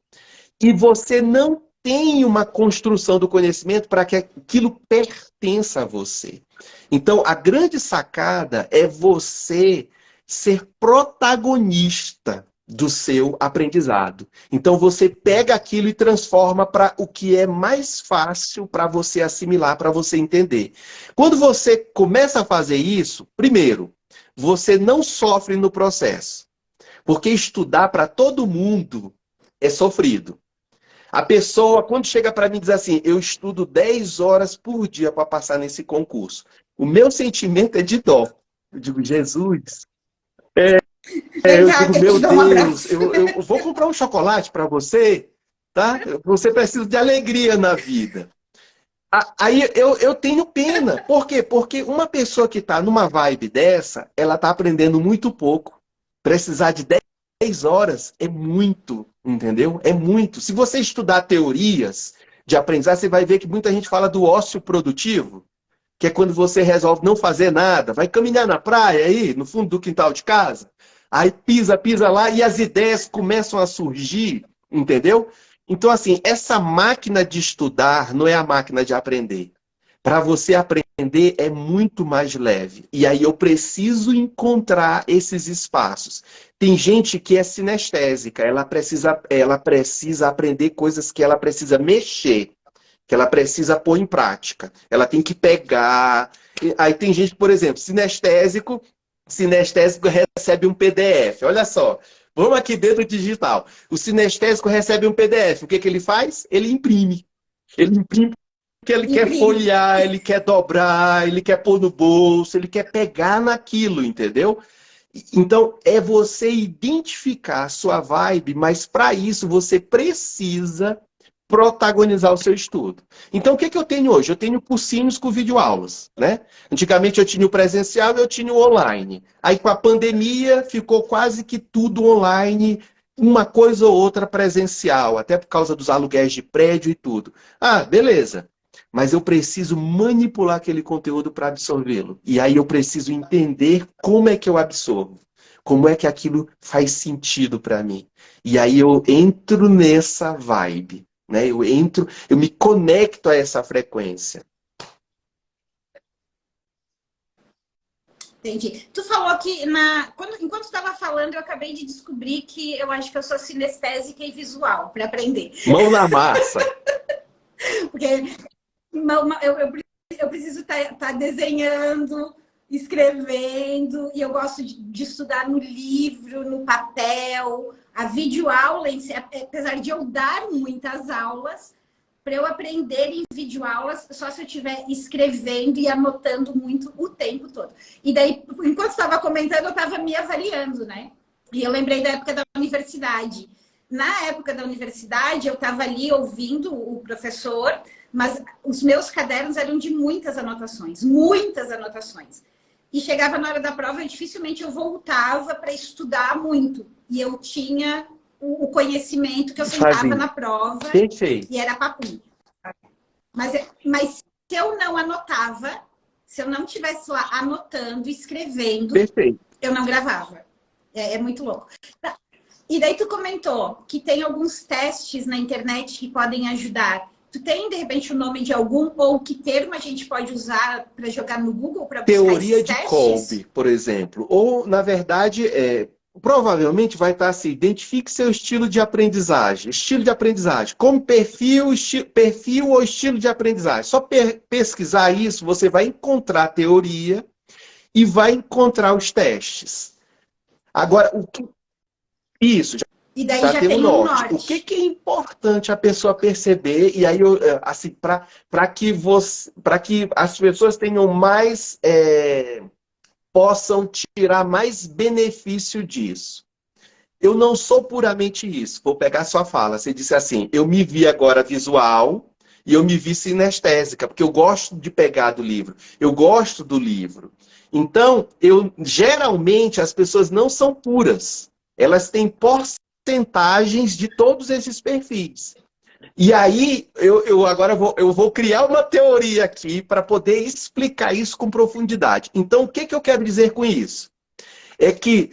e você não tem uma construção do conhecimento para que aquilo pertença a você. Então, a grande sacada é você ser protagonista do seu aprendizado. Então você pega aquilo e transforma para o que é mais fácil para você assimilar, para você entender. Quando você começa a fazer isso, primeiro, você não sofre no processo. Porque estudar para todo mundo é sofrido. A pessoa, quando chega para mim e diz assim, eu estudo 10 horas por dia para passar nesse concurso. O meu sentimento é de dó. Eu digo, Jesus... eu digo, meu Deus, eu vou comprar um chocolate para você, tá? Você precisa de alegria na vida. Aí eu tenho pena. Por quê? Porque uma pessoa que está numa vibe dessa, ela está aprendendo muito pouco. Precisar de 10 horas é muito, entendeu? É muito. Se você estudar teorias de aprendizagem, você vai ver que muita gente fala do ócio produtivo, que é quando você resolve não fazer nada, vai caminhar na praia aí, no fundo do quintal de casa, aí pisa, pisa lá e as ideias começam a surgir, entendeu? Então, assim, essa máquina de estudar não é a máquina de aprender. Para você aprender é muito mais leve. E aí eu preciso encontrar esses espaços. Tem gente que é sinestésica, ela precisa aprender coisas que ela precisa mexer, que ela precisa pôr em prática. Ela tem que pegar. Aí tem gente, por exemplo, sinestésico recebe um PDF. Olha só, vamos aqui dentro do digital. O sinestésico recebe um PDF. O que que ele faz? Ele imprime. Ele imprime porque ele quer Imprime. folhear, ele quer dobrar, ele quer pôr no bolso, ele quer pegar naquilo, entendeu? Então, é você identificar a sua vibe, mas para isso você precisa protagonizar o seu estudo. Então, o que que eu tenho hoje? Eu tenho cursinhos com videoaulas, né? Antigamente eu tinha o presencial e eu tinha o online. Aí, com a pandemia, ficou quase que tudo online, uma coisa ou outra presencial, até por causa dos aluguéis de prédio e tudo. Ah, beleza. Mas eu preciso manipular aquele conteúdo para absorvê-lo. E aí eu preciso entender como é que eu absorvo. Como é que aquilo faz sentido para mim. E aí eu entro nessa vibe, né? Eu me conecto a essa frequência. Entendi. Tu falou que enquanto estava falando, eu acabei de descobrir que eu acho que eu sou sinestésica e visual para aprender. Mão na massa. Porque eu preciso estar desenhando, escrevendo, e eu gosto de estudar no livro, no papel. A videoaula, apesar de eu dar muitas aulas, para eu aprender em videoaulas, só se eu estiver escrevendo e anotando muito o tempo todo. E daí, enquanto estava comentando, eu estava me avaliando, né? E eu lembrei da época da universidade. Na época da universidade, eu estava ali ouvindo o professor, mas os meus cadernos eram de muitas anotações, muitas anotações. E chegava na hora da prova, dificilmente eu voltava para estudar muito. E eu tinha o conhecimento que eu sentava Fazia. na prova Perfeito. e era papum. Mas se eu não anotava, se eu não estivesse lá anotando, escrevendo, Perfeito. eu não gravava. É muito louco. E daí tu comentou que tem alguns testes na internet que podem ajudar. Tu tem, de repente, o nome de algum ou que termo a gente pode usar para jogar no Google para buscar Teoria esses de testes? Kolbe, por exemplo. Ou, na verdade, provavelmente vai estar assim, identifique seu estilo de aprendizagem. Estilo de aprendizagem. Como perfil ou estilo de aprendizagem. Só pesquisar isso, você vai encontrar a teoria e vai encontrar os testes. Agora, isso, E daí já já tem um tem um norte. O que norte. que é importante a pessoa perceber? E aí, assim, para que as pessoas tenham mais, possam tirar mais benefício disso. Eu não sou puramente isso. Vou pegar sua fala. Você disse assim: eu me vi agora visual e eu me vi sinestésica, porque eu gosto de pegar do livro. Eu gosto do livro. Então, geralmente as pessoas não são puras. Elas têm porcentagens de todos esses perfis. E aí, eu vou criar uma teoria aqui para poder explicar isso com profundidade. Então, o que que eu quero dizer com isso? É que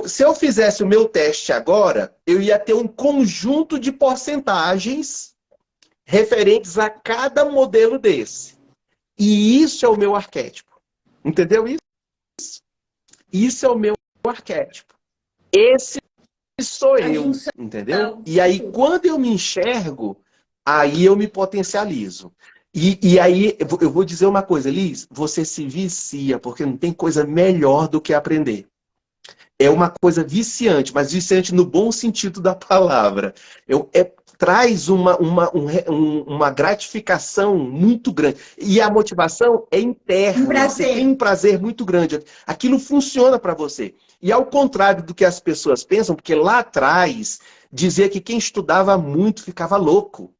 se eu fizesse o meu teste agora, eu ia ter um conjunto de porcentagens referentes a cada modelo desse. E isso é o meu arquétipo. Entendeu isso? Isso é o meu arquétipo. Esse sou A eu, junção entendeu? E de aí, tudo. quando eu me enxergo, aí eu me potencializo. E aí, eu vou dizer uma coisa, Liz, você se vicia, porque não tem coisa melhor do que aprender. É uma coisa viciante, mas viciante no bom sentido da palavra. Traz uma gratificação muito grande. E a motivação é Um interna. Você tem prazer. um prazer muito grande. Aquilo funciona para você. E ao contrário do que as pessoas pensam, porque lá atrás dizia que quem estudava muito ficava louco.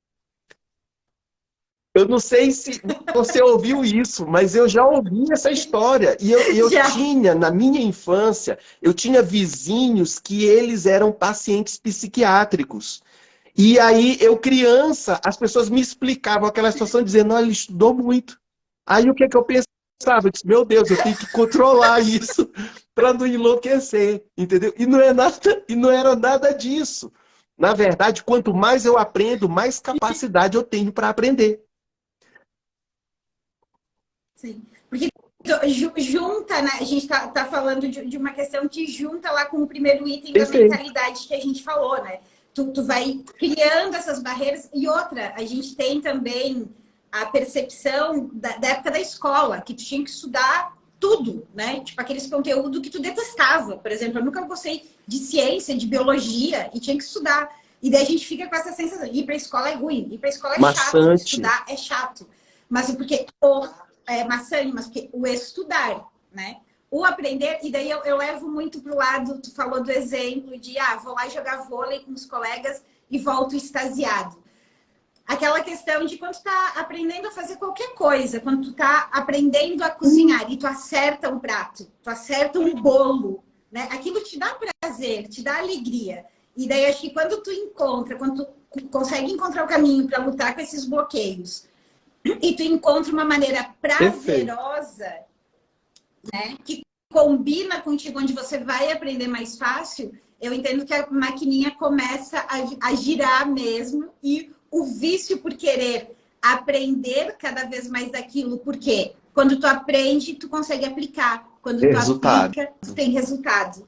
Eu não sei se você ouviu isso, mas eu já ouvi essa história. E eu Já. tinha, na minha infância, eu tinha vizinhos que eles eram pacientes psiquiátricos. E aí, eu criança, as pessoas me explicavam aquela situação dizendo, olha, ele estudou muito. Aí o que eu pensava? Eu disse, meu Deus, eu tenho que controlar isso para não enlouquecer, entendeu? E não é nada, e não era nada disso. Na verdade, quanto mais eu aprendo, mais capacidade eu tenho para aprender. Sim. Porque junta, né? A gente tá falando de uma questão que junta lá com o primeiro item da Perfeito. mentalidade que a gente falou, né? Tu vai criando essas barreiras. E outra, a gente tem também a percepção da época da escola, que tu tinha que estudar tudo, né? Tipo, aqueles conteúdos que tu detestava. Por exemplo, eu nunca gostei de ciência, de biologia, e tinha que estudar. E daí a gente fica com essa sensação, ir pra escola é ruim, ir pra escola é chato, Maçante. estudar é chato. Mas porque é maçante, mas porque o estudar, né? O aprender, e daí eu levo muito pro lado, tu falou do exemplo de, vou lá jogar vôlei com os colegas e volto extasiado. Aquela questão de quando tu tá aprendendo a fazer qualquer coisa, quando tu tá aprendendo a cozinhar e tu acerta um prato, tu acerta um bolo, né? Aquilo te dá prazer, te dá alegria. E daí acho que quando tu consegue encontrar o caminho para lutar com esses bloqueios e tu encontra uma maneira Perfeito. prazerosa, né, que combina contigo, onde você vai aprender mais fácil, eu entendo que a maquininha começa a girar mesmo e o vício por querer aprender cada vez mais daquilo, porque quando tu aprende, tu consegue aplicar. Quando tu Resultado. aplica, tu tem resultado.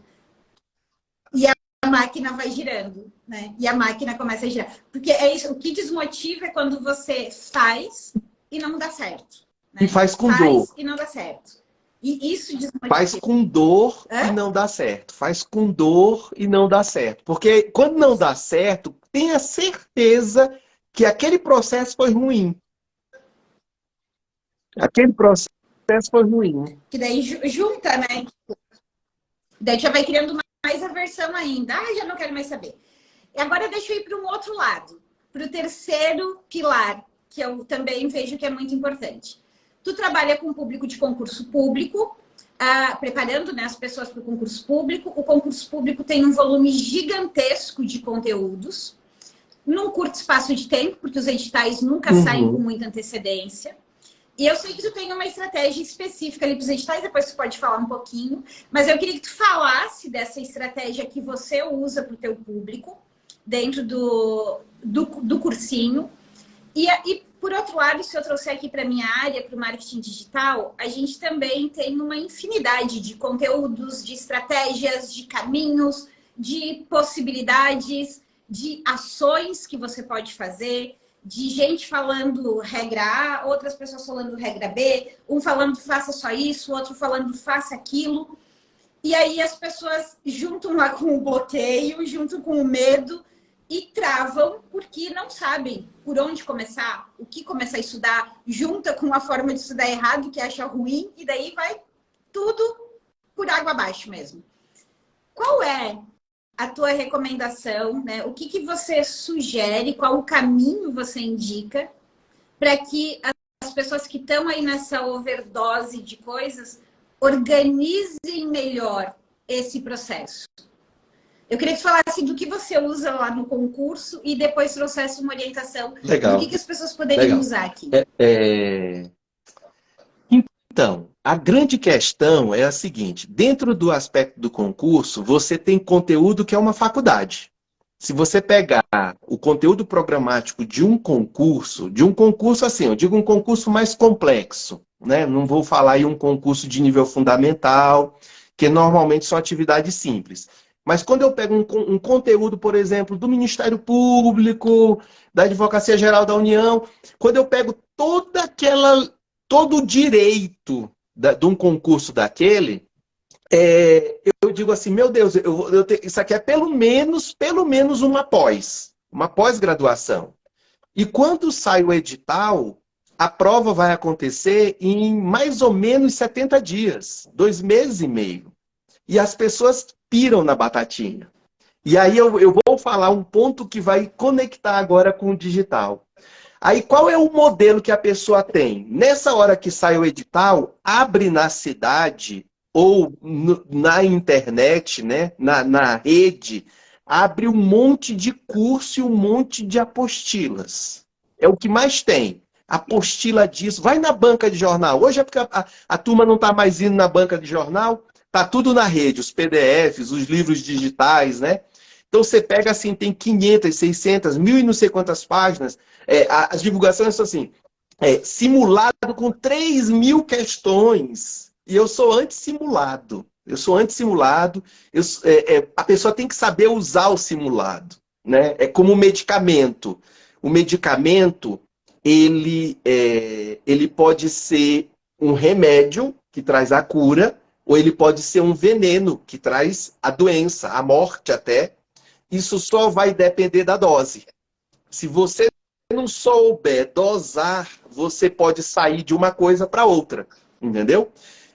E a máquina vai girando, né? E a máquina começa a girar. Porque é isso, o que desmotiva é quando você faz e não dá certo. E Né? faz com dor. Faz e não dá certo. E isso Faz desmotiva. com dor e Hã? não dá certo. Faz com dor e não dá certo. Porque quando não dá certo, tenha certeza que aquele processo foi ruim. Aquele processo foi ruim. Que daí junta, né? Daí já vai criando mais aversão ainda. Já não quero mais saber. E agora deixa eu ir para um outro lado. Para o terceiro pilar, que eu também vejo que é muito importante. Tu trabalha com público de concurso público, preparando, né, as pessoas para o concurso público. O concurso público tem um volume gigantesco de conteúdos, num curto espaço de tempo, porque os editais nunca saem com Uhum. muita antecedência. E eu sei que tu tem uma estratégia específica ali para os editais, depois tu pode falar um pouquinho, mas eu queria que tu falasse dessa estratégia que você usa para o teu público, dentro do cursinho. E, por outro lado, se eu trouxer aqui para a minha área, para o marketing digital, a gente também tem uma infinidade de conteúdos, de estratégias, de caminhos, de possibilidades, de ações que você pode fazer, de gente falando regra A, outras pessoas falando regra B, um falando faça só isso, outro falando faça aquilo. E aí as pessoas juntam lá com o bloqueio, juntam com o medo e travam porque não sabem por onde começar, o que começar a estudar, junta com a forma de estudar errado, que acha ruim, e daí vai tudo por água abaixo mesmo. Qual é a tua recomendação, né? O que você sugere, qual o caminho você indica para que as pessoas que estão aí nessa overdose de coisas organizem melhor esse processo? Eu queria que falasse do que você usa lá no concurso e depois trouxesse uma orientação do Legal, que as pessoas poderiam legal. usar aqui. Então, a grande questão é a seguinte: dentro do aspecto do concurso, você tem conteúdo que é uma faculdade. Se você pegar o conteúdo programático de um concurso assim, eu digo um concurso mais complexo, né? Não vou falar em um concurso de nível fundamental, que normalmente são atividades simples. Mas quando eu pego um conteúdo, por exemplo, do Ministério Público, da Advocacia Geral da União, quando eu pego todo o direito de um concurso daquele, eu digo assim, meu Deus, isso aqui é pelo menos uma pós-graduação. E quando sai o edital, a prova vai acontecer em mais ou menos 70 dias, 2 meses e meio. E as pessoas piram na batatinha. E aí eu vou falar um ponto que vai conectar agora com o digital. Aí qual é o modelo que a pessoa tem? Nessa hora que sai o edital, abre na cidade ou na internet, né? Na rede, abre um monte de curso e um monte de apostilas. É o que mais tem. Apostila disso. Vai na banca de jornal. Hoje é porque a turma não está mais indo na banca de jornal. Tá tudo na rede, os PDFs, os livros digitais, né? Então você pega assim, tem 500, 600, 1.000 e não sei quantas páginas. As divulgações são assim, simulado com 3.000 questões. E eu sou anti-simulado. Eu sou anti-simulado. A pessoa tem que saber usar o simulado, né? É como um medicamento. O medicamento, ele pode ser um remédio que traz a cura, ou ele pode ser um veneno que traz a doença, a morte até. Isso só vai depender da dose. Se você não souber dosar, você pode sair de uma coisa para outra, entendeu?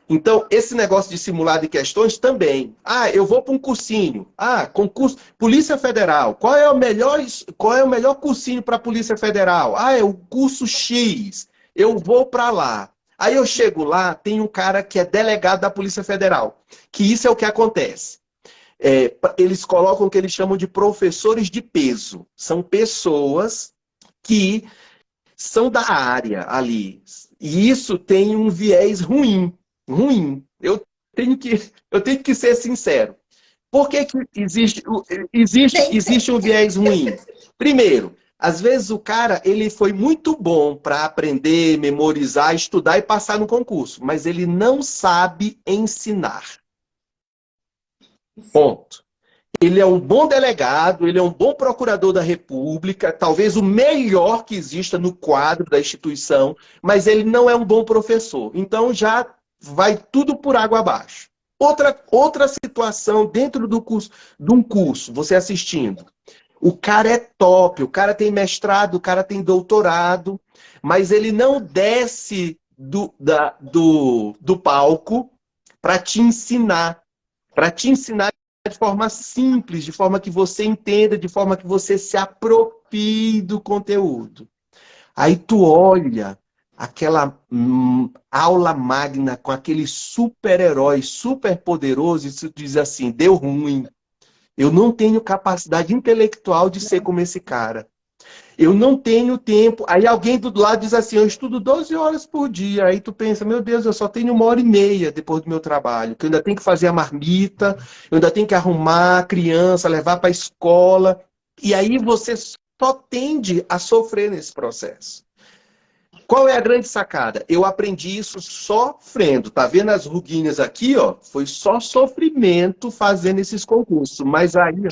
Então, esse negócio de simulado e questões também. Ah, eu vou para um cursinho. Ah, concurso. Polícia Federal. Qual é o melhor cursinho para a Polícia Federal? Ah, é o curso X. Eu vou para lá. Aí eu chego lá, tem um cara que é delegado da Polícia Federal. Que isso é o que acontece. Eles colocam o que eles chamam de professores de peso. São pessoas que são da área ali. E isso tem um viés ruim. Ruim. Eu tenho que ser sincero. Por que existe um viés ruim? Primeiro, às vezes o cara ele foi muito bom para aprender, memorizar, estudar e passar no concurso, mas ele não sabe ensinar. Ponto. Ele é um bom delegado, ele é um bom procurador da República, talvez o melhor que exista no quadro da instituição, mas ele não é um bom professor. Então já vai tudo por água abaixo. Outra situação dentro do curso, de um curso, você assistindo. O cara é top, o cara tem mestrado, o cara tem doutorado, mas ele não desce do palco para te ensinar. Para te ensinar de forma simples, de forma que você entenda, de forma que você se aproprie do conteúdo. Aí tu olha aquela aula magna com aquele super-herói, super poderoso, e tu diz assim, deu ruim. Eu não tenho capacidade intelectual de ser como esse cara. Eu não tenho tempo. Aí alguém do lado diz assim, eu estudo 12 horas por dia. Aí tu pensa, meu Deus, eu só tenho 1h30 depois do meu trabalho. Que eu ainda tenho que fazer a marmita, eu ainda tenho que arrumar a criança, levar para a escola. E aí você só tende a sofrer nesse processo. Qual é a grande sacada? Eu aprendi isso sofrendo. Tá vendo as ruguinhas aqui, ó? Foi só sofrimento fazendo esses concursos. Mas aí...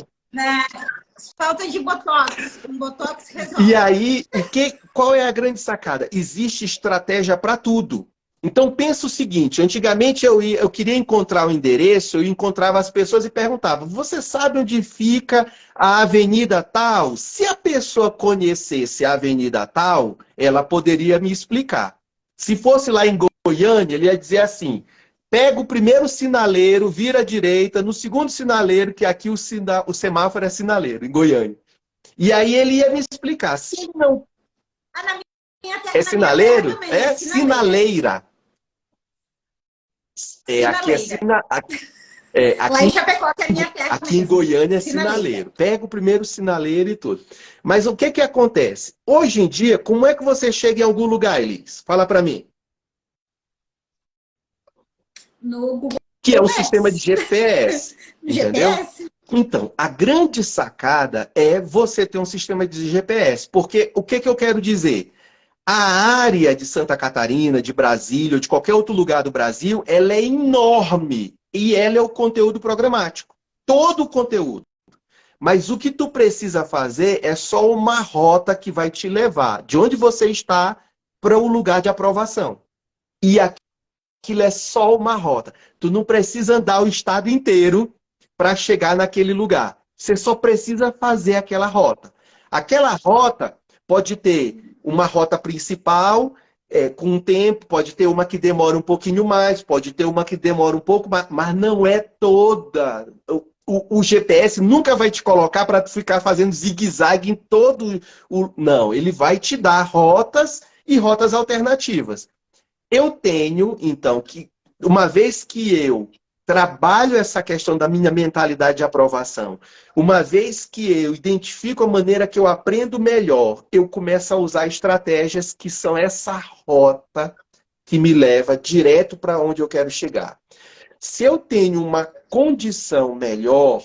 Falta de botox. Um botox resolve. E aí, qual é a grande sacada? Existe estratégia para tudo. Então pensa o seguinte, antigamente eu queria encontrar o endereço, eu encontrava as pessoas e perguntava, você sabe onde fica a avenida tal? Se a pessoa conhecesse a avenida tal, ela poderia me explicar. Se fosse lá em Goiânia, ele ia dizer assim, pega o primeiro sinaleiro, vira à direita, no segundo sinaleiro, que aqui o semáforo é sinaleiro, em Goiânia. E aí ele ia me explicar. Se não é sinaleiro, é sinaleira. Aqui é lá em Chapecó, que é a minha terra. Aqui em Goiânia é sinaleiro. Pega o primeiro sinaleiro e tudo. Mas o que acontece? Hoje em dia, como é que você chega em algum lugar, Elis? Fala para mim. No Google que é um sistema de GPS. Entendeu? GPS? Então, a grande sacada é você ter um sistema de GPS. Porque o que eu quero dizer? A área de Santa Catarina, de Brasília, ou de qualquer outro lugar do Brasil, ela é enorme. E ela é o conteúdo programático. Todo o conteúdo. Mas o que tu precisa fazer é só uma rota que vai te levar de onde você está para o lugar de aprovação. E aquilo é só uma rota. Tu não precisa andar o estado inteiro para chegar naquele lugar. Você só precisa fazer aquela rota. Aquela rota pode ter uma rota principal, com um tempo, pode ter uma que demora um pouquinho mais, pode ter uma que demora um pouco mais, mas não é toda. o GPS nunca vai te colocar para ficar fazendo zigue-zague em todo o... Não, ele vai te dar rotas e rotas alternativas. Eu tenho, então, que uma vez que eu trabalho essa questão da minha mentalidade de aprovação, uma vez que eu identifico a maneira que eu aprendo melhor, eu começo a usar estratégias que são essa rota que me leva direto para onde eu quero chegar. Se eu tenho uma condição melhor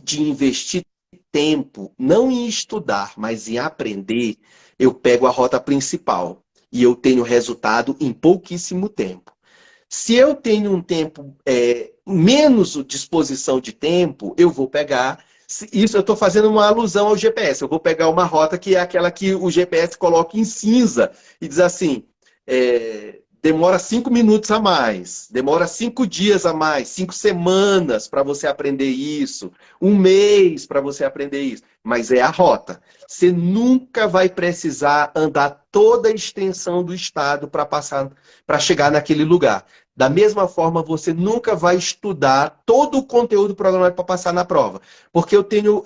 de investir tempo, não em estudar, mas em aprender, eu pego a rota principal e eu tenho resultado em pouquíssimo tempo. Se eu tenho um tempo, menos disposição de tempo, eu vou pegar... Isso eu estou fazendo uma alusão ao GPS. Eu vou pegar uma rota que é aquela que o GPS coloca em cinza e diz assim... demora 5 minutos a mais, demora 5 dias a mais, 5 semanas para você aprender isso, 1 mês para você aprender isso. Mas é a rota. Você nunca vai precisar andar toda a extensão do estado para chegar naquele lugar. Da mesma forma, você nunca vai estudar todo o conteúdo programado para passar na prova. Porque eu tenho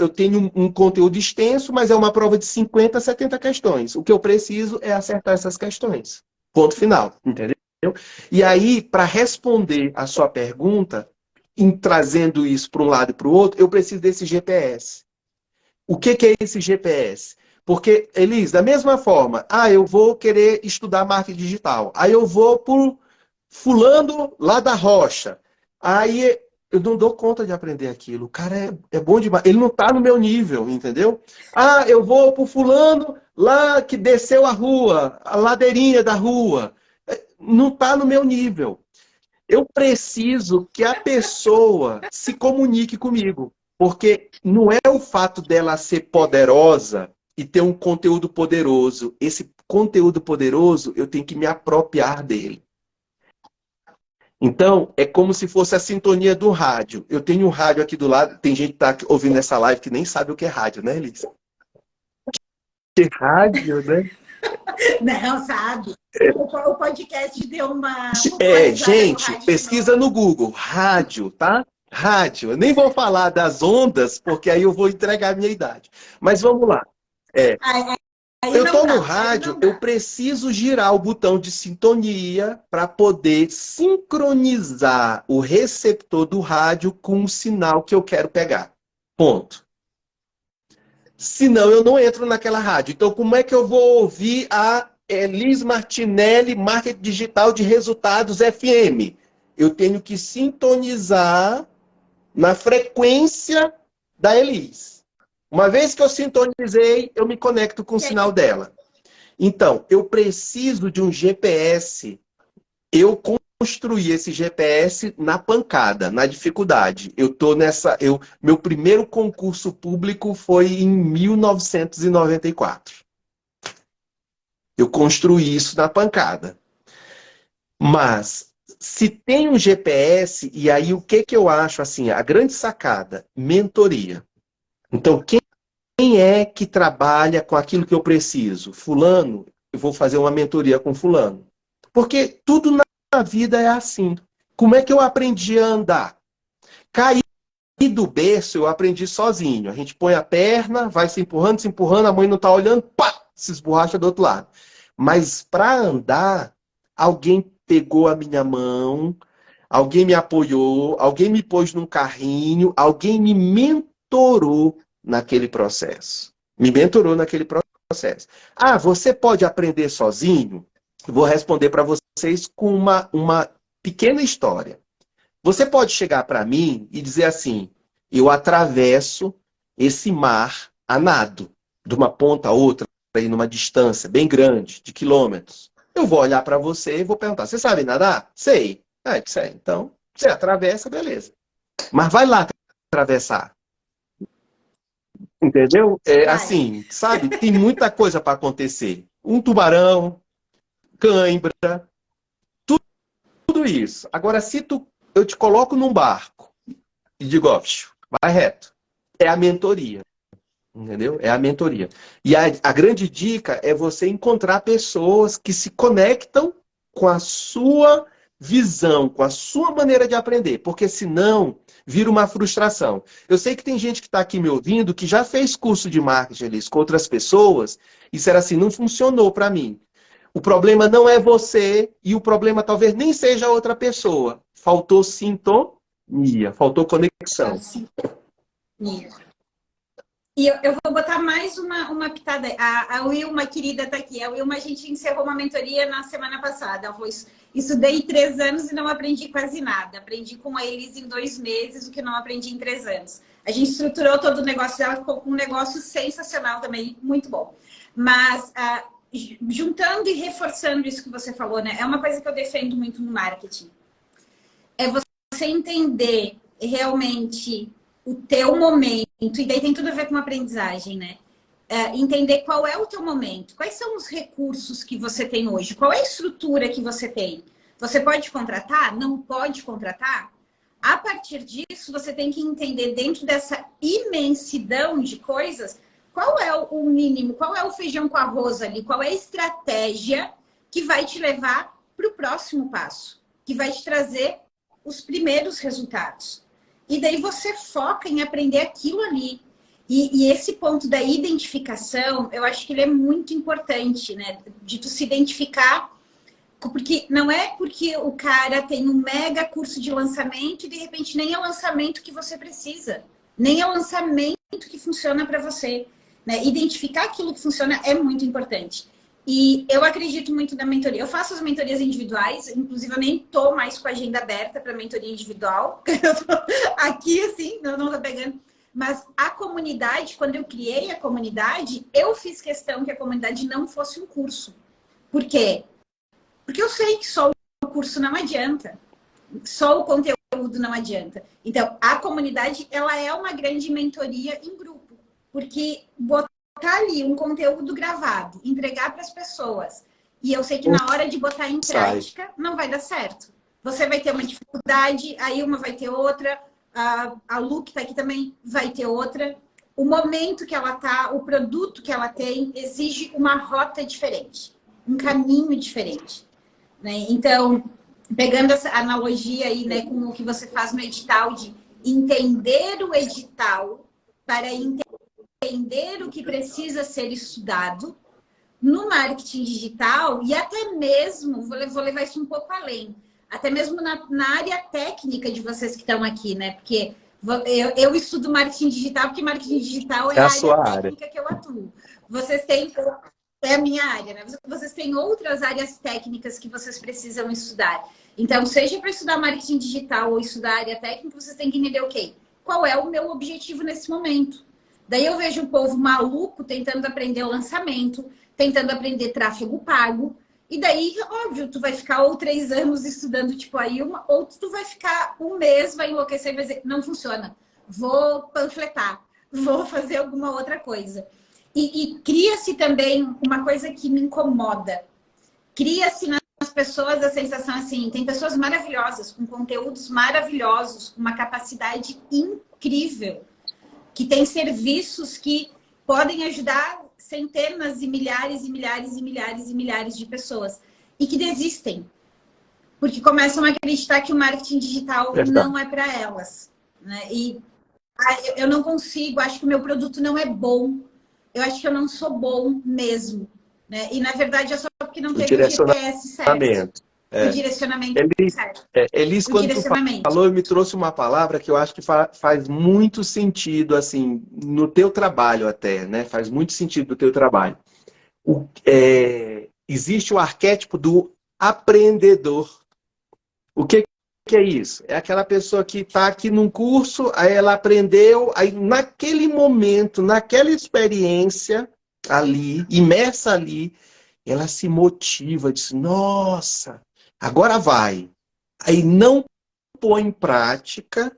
um conteúdo extenso, mas é uma prova de 50, 70 questões. O que eu preciso é acertar essas questões. Ponto final, entendeu? E aí, para responder a sua pergunta, em trazendo isso para um lado e para o outro, eu preciso desse GPS. O que é esse GPS? Porque, Elis, da mesma forma, eu vou querer estudar marketing digital. Aí eu vou por fulano lá da rocha. Aí eu não dou conta de aprender aquilo. O cara é bom demais. Ele não está no meu nível, entendeu? Eu vou por fulano lá que desceu a rua, a ladeirinha da rua. Não está no meu nível. Eu preciso que a pessoa se comunique comigo. Porque não é o fato dela ser poderosa e ter um conteúdo poderoso. Esse conteúdo poderoso, eu tenho que me apropriar dele. Então, é como se fosse a sintonia do rádio. Eu tenho um rádio aqui do lado. Tem gente que está ouvindo essa live que nem sabe o que é rádio, né, Elisa? Que rádio, né? Não, sabe? O podcast deu uma gente, pesquisa no Google. Rádio, tá? Rádio. Eu nem vou falar das ondas, porque aí eu vou entregar a minha idade. Mas vamos lá. Eu estou no rádio, eu preciso girar o botão de sintonia para poder sincronizar o receptor do rádio com o sinal que eu quero pegar. Ponto. Senão eu não entro naquela rádio. Então, como é que eu vou ouvir a Elis Martinelli, Marketing Digital de Resultados FM? Eu tenho que sintonizar na frequência da Elis. Uma vez que eu sintonizei, eu me conecto com o sinal dela. Então, eu preciso de um GPS. Eu construí esse GPS na pancada, na dificuldade. Meu primeiro concurso público foi em 1994. Eu construí isso na pancada. Mas, se tem um GPS, e aí o que eu acho assim, a grande sacada? Mentoria. Então, quem é que trabalha com aquilo que eu preciso? Fulano, eu vou fazer uma mentoria com fulano. Porque tudo na vida é assim. Como é que eu aprendi a andar? Cair do berço, eu aprendi sozinho. A gente põe a perna, vai se empurrando, a mãe não está olhando, pá, se esborracha do outro lado. Mas para andar, alguém pegou a minha mão, alguém me apoiou, alguém me pôs num carrinho, alguém me mentorou naquele processo. Me mentorou naquele processo. Você pode aprender sozinho? Vou responder para vocês com uma pequena história. Você pode chegar para mim e dizer assim, eu atravesso esse mar a nado, de uma ponta a outra, aí numa distância bem grande, de quilômetros. Eu vou olhar para você e vou perguntar, você sabe nadar? Sei. Sei. Então, você atravessa, beleza. Mas vai lá atravessar. Entendeu? Assim, sabe? Tem muita coisa para acontecer. Um tubarão, cãibra, tudo isso. Agora, se eu te coloco num barco e digo, vai reto. É a mentoria. Entendeu? É a mentoria. E a grande dica é você encontrar pessoas que se conectam com a sua visão, com a sua maneira de aprender, porque senão vira uma frustração. Eu sei que tem gente que está aqui me ouvindo que já fez curso de marketing Elis, com outras pessoas e disseram assim, não funcionou para mim. O problema não é você e o problema talvez nem seja a outra pessoa. Faltou sintonia, faltou conexão. E eu vou botar mais uma pitada. A Wilma, querida, está aqui. A Wilma, a gente encerrou uma mentoria na semana passada. Eu estudei 3 anos e não aprendi quase nada. Aprendi com a Elise em 2 meses, o que não aprendi em 3 anos. A gente estruturou todo o negócio dela, ficou com um negócio sensacional também, muito bom. Mas, juntando e reforçando isso que você falou, né? É uma coisa que eu defendo muito no marketing. É você entender realmente o teu momento, e daí tem tudo a ver com aprendizagem, né? Entender qual é o teu momento, quais são os recursos que você tem hoje, qual é a estrutura que você tem. Você pode contratar? Não pode contratar? A partir disso, você tem que entender dentro dessa imensidão de coisas, qual é o mínimo, qual é o feijão com arroz ali, qual é a estratégia que vai te levar para o próximo passo, que vai te trazer os primeiros resultados. E daí você foca em aprender aquilo ali. E esse ponto da identificação, eu acho que ele é muito importante, né? De tu se identificar, porque não é porque o cara tem um mega curso de lançamento e de repente nem é o lançamento que você precisa, nem é o lançamento que funciona para você, né? Identificar aquilo que funciona é muito importante. E eu acredito muito na mentoria. Eu faço as mentorias individuais, inclusive eu nem tô mais com a agenda aberta para mentoria individual. Eu tô aqui, assim, não tô pegando. Mas a comunidade, quando eu criei a comunidade, eu fiz questão que a comunidade não fosse um curso. Por quê? Porque eu sei que só o curso não adianta. Só o conteúdo não adianta. Então, a comunidade, ela é uma grande mentoria em grupo. Porque botar ali um conteúdo gravado, entregar para as pessoas, e eu sei que na hora de botar em prática, não vai dar certo. Você vai ter uma dificuldade, a Ilma vai ter outra, a Lu, que está aqui também, vai ter outra. O momento que ela está, o produto que ela tem, exige uma rota diferente, um caminho diferente, né? Então, pegando essa analogia aí, né, com o que você faz no edital, de entender o edital para entender o que precisa ser estudado no marketing digital e até mesmo, vou levar isso um pouco além, até mesmo na área técnica de vocês que estão aqui, né? Porque eu estudo marketing digital porque marketing digital é a área técnica que eu atuo. Vocês têm... É a minha área, né? Vocês têm outras áreas técnicas que vocês precisam estudar. Então, seja para estudar marketing digital ou estudar área técnica, vocês têm que entender o quê? Qual é o meu objetivo nesse momento? Daí eu vejo o povo maluco tentando aprender o lançamento, tentando aprender tráfego pago. E daí, óbvio, tu vai ficar ou 3 anos estudando tipo a Ilma, ou tu vai ficar 1 mês, vai enlouquecer e vai dizer, não funciona. Vou panfletar, vou fazer alguma outra coisa. E cria-se também uma coisa que me incomoda. Cria-se nas pessoas a sensação assim, tem pessoas maravilhosas, com conteúdos maravilhosos, com uma capacidade incrível, que tem serviços que podem ajudar centenas e milhares e milhares e milhares e milhares de pessoas. E que desistem. Porque começam a acreditar que o marketing digital não é para elas, né? E eu não consigo, acho que o meu produto não é bom. Eu acho que eu não sou bom mesmo, né? E na verdade é só porque não teve o GPS certo. O direcionamento certo. Elis, quando tu falou, me trouxe uma palavra que eu acho que faz muito sentido, assim, no teu trabalho até, né? Faz muito sentido no teu trabalho. Existe o arquétipo do aprendedor. O que é isso? É aquela pessoa que está aqui num curso, aí ela aprendeu, aí naquele momento, naquela experiência ali, imersa ali, ela se motiva, diz, nossa, agora vai. Aí não põe em prática,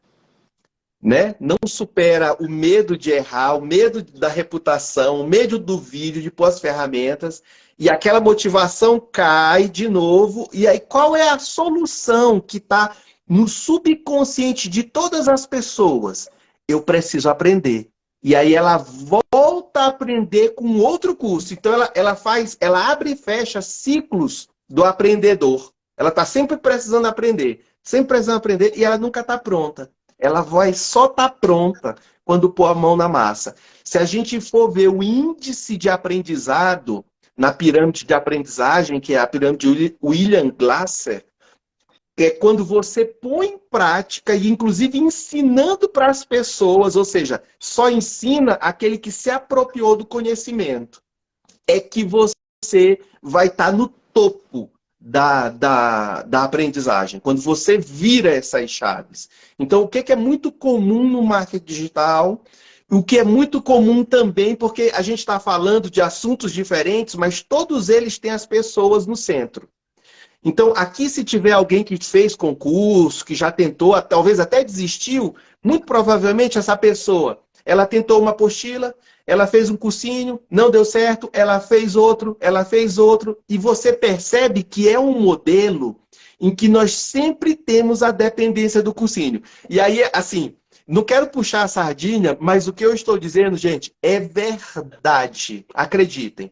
né? Não supera o medo de errar, o medo da reputação, o medo do vídeo, de pôr as ferramentas, e aquela motivação cai de novo. E aí qual é a solução que está no subconsciente de todas as pessoas? Eu preciso aprender. E aí ela volta a aprender com outro curso. Então ela abre e fecha ciclos do aprendedor. Ela está sempre precisando aprender. Sempre precisando aprender e ela nunca está pronta. Ela vai só estar pronta quando pôr a mão na massa. Se a gente for ver o índice de aprendizado na pirâmide de aprendizagem, que é a pirâmide de William Glasser, é quando você põe em prática e, inclusive, ensinando para as pessoas, ou seja, só ensina aquele que se apropriou do conhecimento, é que você vai estar no topo da aprendizagem, quando você vira essas chaves. Então, o que é muito comum no marketing digital, o que é muito comum também, porque a gente está falando de assuntos diferentes, mas todos eles têm as pessoas no centro. Então, aqui, se tiver alguém que fez concurso, que já tentou, talvez até desistiu, muito provavelmente essa pessoa, ela tentou uma apostila, ela fez um cursinho, não deu certo, ela fez outro, e você percebe que é um modelo em que nós sempre temos a dependência do cursinho. E aí, assim, não quero puxar a sardinha, mas o que eu estou dizendo, gente, é verdade. Acreditem.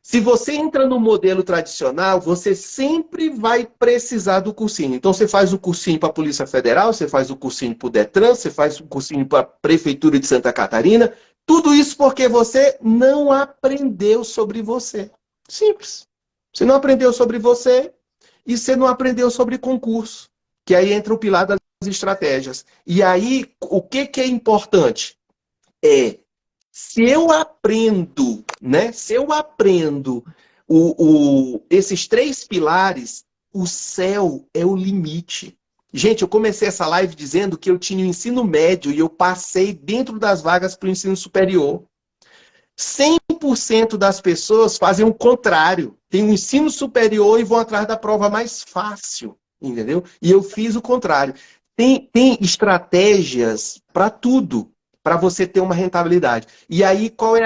Se você entra no modelo tradicional, você sempre vai precisar do cursinho. Então, você faz o cursinho para a Polícia Federal, você faz o cursinho para o Detran, você faz o cursinho para a Prefeitura de Santa Catarina. Tudo isso porque você não aprendeu sobre você. Simples. Você não aprendeu sobre você e você não aprendeu sobre concurso. Que aí entra o pilar das estratégias. E aí, o que é importante? Se eu aprendo, né? Se eu aprendo esses 3 pilares, o céu é o limite. Gente, eu comecei essa live dizendo que eu tinha o ensino médio e eu passei dentro das vagas para o ensino superior. 100% das pessoas fazem o contrário. Tem o ensino superior e vão atrás da prova mais fácil, entendeu? E eu fiz o contrário. Tem estratégias para tudo, para você ter uma rentabilidade. E aí, qual é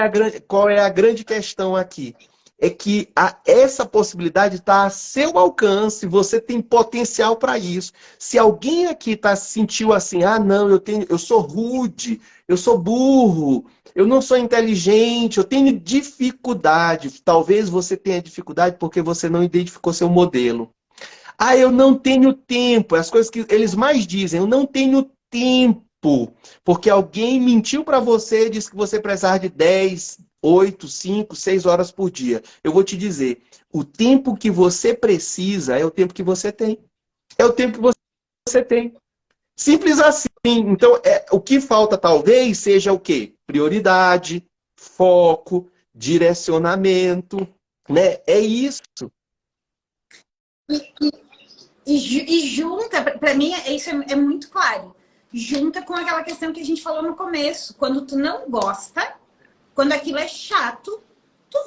a grande questão aqui? É que essa possibilidade está a seu alcance, você tem potencial para isso. Se alguém aqui sentiu assim, ah, não, eu sou rude, eu sou burro, eu não sou inteligente, eu tenho dificuldade. Talvez você tenha dificuldade porque você não identificou seu modelo. Ah, eu não tenho tempo. As coisas que eles mais dizem, eu não tenho tempo. Porque alguém mentiu para você e disse que você precisava de 10, 8, 5, 6 horas por dia. Eu vou te dizer, o tempo que você precisa é o tempo que você tem. É o tempo que você tem. Simples assim. Então, o que falta talvez seja o quê? Prioridade, foco, direcionamento, né? É isso. E junta, para mim, isso é muito claro. Junta com aquela questão que a gente falou no começo. Quando tu não gosta, quando aquilo é chato, tu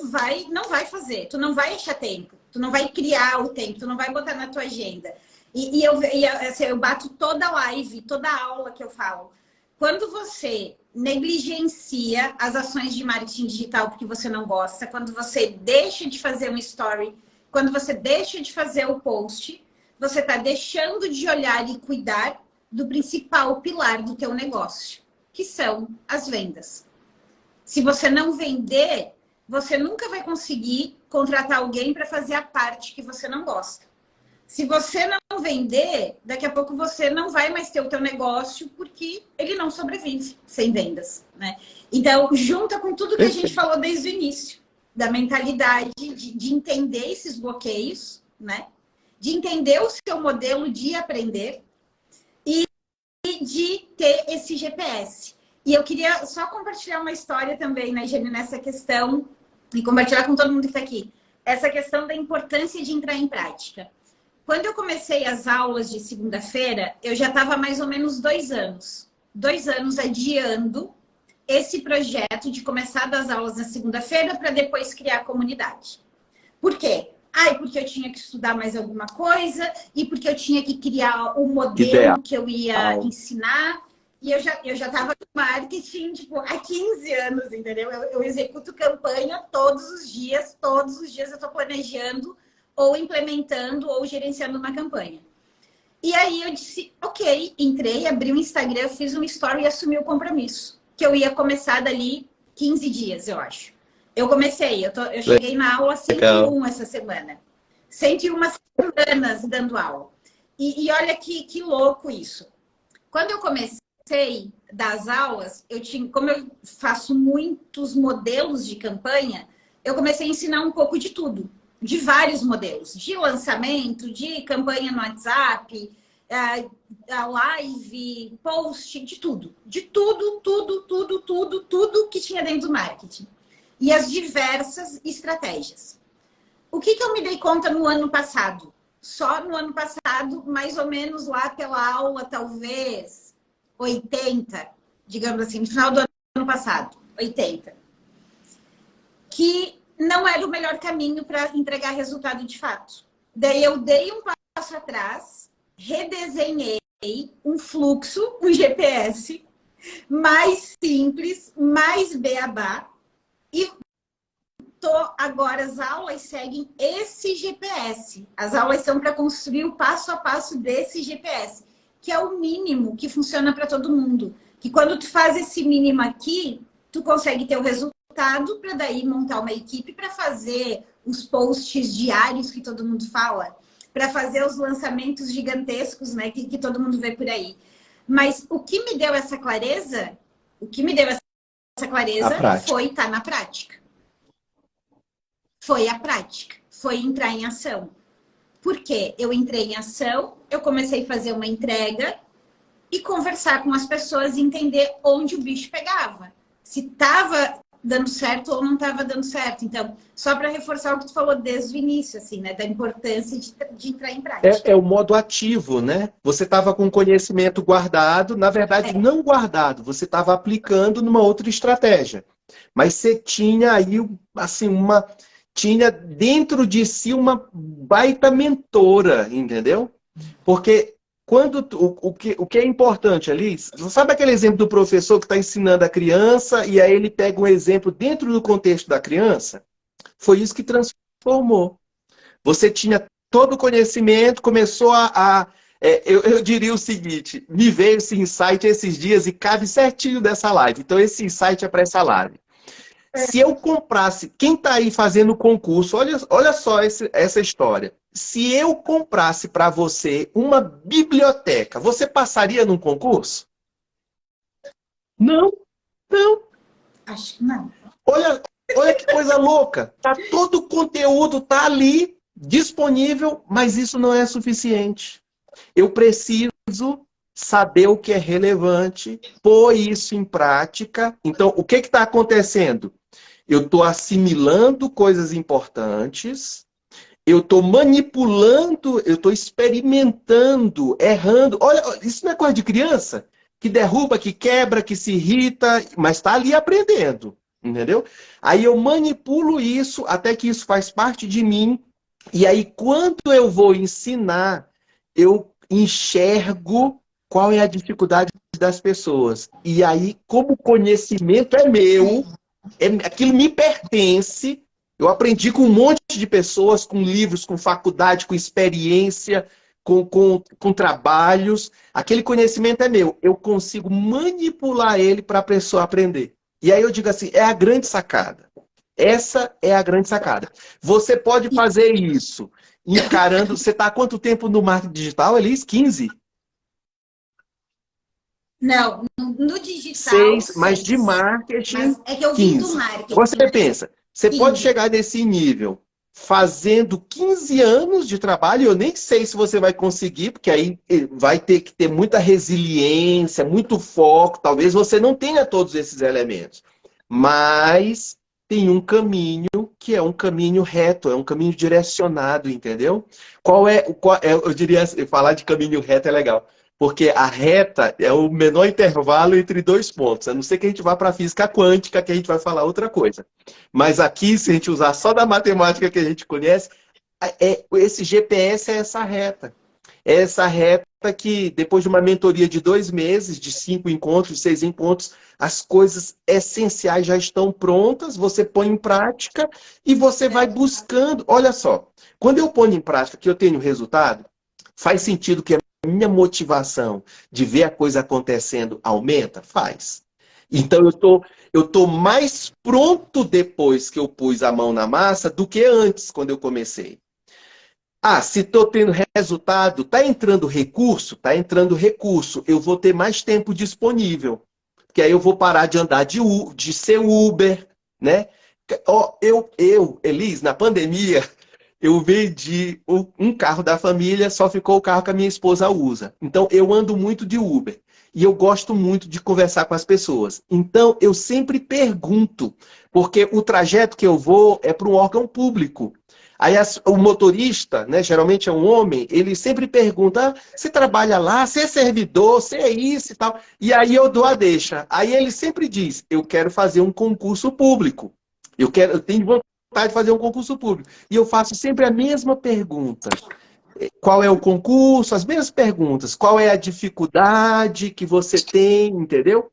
não vai fazer, tu não vai achar tempo, tu não vai criar o tempo, tu não vai botar na tua agenda. Assim, eu bato toda live, toda aula que eu falo. Quando você negligencia as ações de marketing digital porque você não gosta, quando você deixa de fazer um story, quando você deixa de fazer o post, você está deixando de olhar e cuidar do principal pilar do teu negócio, que são as vendas. Se você não vender, você nunca vai conseguir contratar alguém para fazer a parte que você não gosta. Se você não vender, daqui a pouco você não vai mais ter o teu negócio porque ele não sobrevive sem vendas, né? Então, junta com tudo que a gente falou desde o início, da mentalidade de entender esses bloqueios, né? De entender o seu modelo de aprender e de ter esse GPS. E eu queria só compartilhar uma história também, né, Jane, nessa questão, e compartilhar com todo mundo que está aqui, essa questão da importância de entrar em prática. Quando eu comecei as aulas de segunda-feira, eu já estava mais ou menos 2 anos. 2 anos adiando esse projeto de começar das aulas na segunda-feira para depois criar a comunidade. Por quê? Porque eu tinha que estudar mais alguma coisa e porque eu tinha que criar o modelo que eu ia ensinar. E eu já estava no marketing, tipo, há 15 anos, entendeu? Eu executo campanha todos os dias eu estou planejando ou implementando ou gerenciando uma campanha. E aí eu disse, ok, entrei, abri o Instagram, fiz um story e assumi o compromisso. Que eu ia começar dali 15 dias, eu acho. Eu comecei, eu cheguei na aula 101 essa semana. 101 semanas dando aula. E olha que louco isso. Quando eu comecei das aulas, eu tinha, como eu faço muitos modelos de campanha, eu comecei a ensinar um pouco de tudo, de vários modelos, de lançamento, de campanha no WhatsApp, a live, post, de tudo. De tudo, tudo que tinha dentro do marketing. E as diversas estratégias. O que eu me dei conta no ano passado? Só no ano passado, mais ou menos lá pela aula, talvez 80, digamos assim, no final do ano passado, 80. Que não era o melhor caminho para entregar resultado de fato. Daí eu dei um passo atrás, redesenhei um fluxo, um GPS mais simples, mais beabá, e agora as aulas seguem esse GPS. As aulas são para construir o passo a passo desse GPS, que é o mínimo que funciona para todo mundo. Que quando tu faz esse mínimo aqui, tu consegue ter o resultado para daí montar uma equipe para fazer os posts diários que todo mundo fala, para fazer os lançamentos gigantescos, né, que todo mundo vê por aí. Mas o que me deu essa clareza, foi estar na prática. Foi a prática, foi entrar em ação. Porque eu entrei em ação, eu comecei a fazer uma entrega e conversar com as pessoas e entender onde o bicho pegava. Se estava dando certo ou não estava dando certo. Então, só para reforçar o que tu falou desde o início, assim, né? Da importância de entrar em prática. É o modo ativo, né? Você estava com conhecimento guardado, na verdade, não guardado, você estava aplicando numa outra estratégia. Mas você tinha aí, assim, tinha dentro de si uma baita mentora, entendeu? Porque o que é importante ali, sabe aquele exemplo do professor que está ensinando a criança e aí ele pega um exemplo dentro do contexto da criança? Foi isso que transformou. Você tinha todo o conhecimento, começou eu diria o seguinte, me veio esse insight esses dias e cabe certinho dessa live. Então esse insight é para essa live. Se eu comprasse, quem está aí fazendo concurso, olha só essa história. Se eu comprasse para você uma biblioteca, você passaria num concurso? Não, não. Acho que não. Olha que coisa louca. Todo o conteúdo tá ali, disponível, mas isso não é suficiente. Eu preciso saber o que é relevante, pôr isso em prática. Então, o que está acontecendo? Eu estou assimilando coisas importantes, eu estou manipulando, eu estou experimentando, errando. Olha, isso não é coisa de criança? Que derruba, que quebra, que se irrita, mas está ali aprendendo, entendeu? Aí eu manipulo isso até que isso faz parte de mim. E aí, quando eu vou ensinar, eu enxergo qual é a dificuldade das pessoas. E aí, como o conhecimento é meu, aquilo me pertence. Eu aprendi com um monte de pessoas, com livros, com faculdade, com experiência, com trabalhos. Aquele conhecimento é meu. Eu consigo manipular ele para a pessoa aprender. E aí eu digo assim, é a grande sacada. Essa é a grande sacada. Você pode fazer isso encarando... Você está há quanto tempo no marketing digital, Elis? 15? Não, no digital. 6, mas de marketing. Mas é que eu vim 15. do marketing. Você pensa, você 15. pode chegar nesse nível fazendo 15 anos de trabalho. Eu nem sei se você vai conseguir, porque aí vai ter que ter muita resiliência, muito foco. Talvez você não tenha todos esses elementos. Mas tem um caminho que é um caminho reto, é um caminho direcionado, entendeu? Eu diria, falar de caminho reto é legal. Porque a reta é o menor intervalo entre dois pontos. A não ser que a gente vá para a física quântica, que a gente vai falar outra coisa. Mas aqui, se a gente usar só da matemática que a gente conhece, esse GPS é essa reta. É essa reta que, depois de uma mentoria de 2 meses, de 5 encontros, 6 encontros, as coisas essenciais já estão prontas, você põe em prática e você vai buscando. Olha só, quando eu ponho em prática que eu tenho resultado, faz sentido que minha motivação de ver a coisa acontecendo aumenta? Faz. Então eu tô mais pronto depois que eu pus a mão na massa do que antes, quando eu comecei. Ah, se estou tendo resultado, está entrando recurso? Está entrando recurso. Eu vou ter mais tempo disponível. Porque aí eu vou parar de andar de ser Uber, né? Ó, Elis, na pandemia, eu vendi um carro da família, só ficou o carro que a minha esposa usa. Então, eu ando muito de Uber. E eu gosto muito de conversar com as pessoas. Então, eu sempre pergunto, porque o trajeto que eu vou é para um órgão público. Aí o motorista, né, geralmente é um homem, ele sempre pergunta: ah, você trabalha lá, você é servidor, você é isso e tal. E aí eu dou a deixa. Aí ele sempre diz: eu quero fazer um concurso público. Eu tenho vontade de fazer um concurso público. E eu faço sempre a mesma pergunta. Qual é o concurso? As mesmas perguntas. Qual é a dificuldade que você tem, entendeu?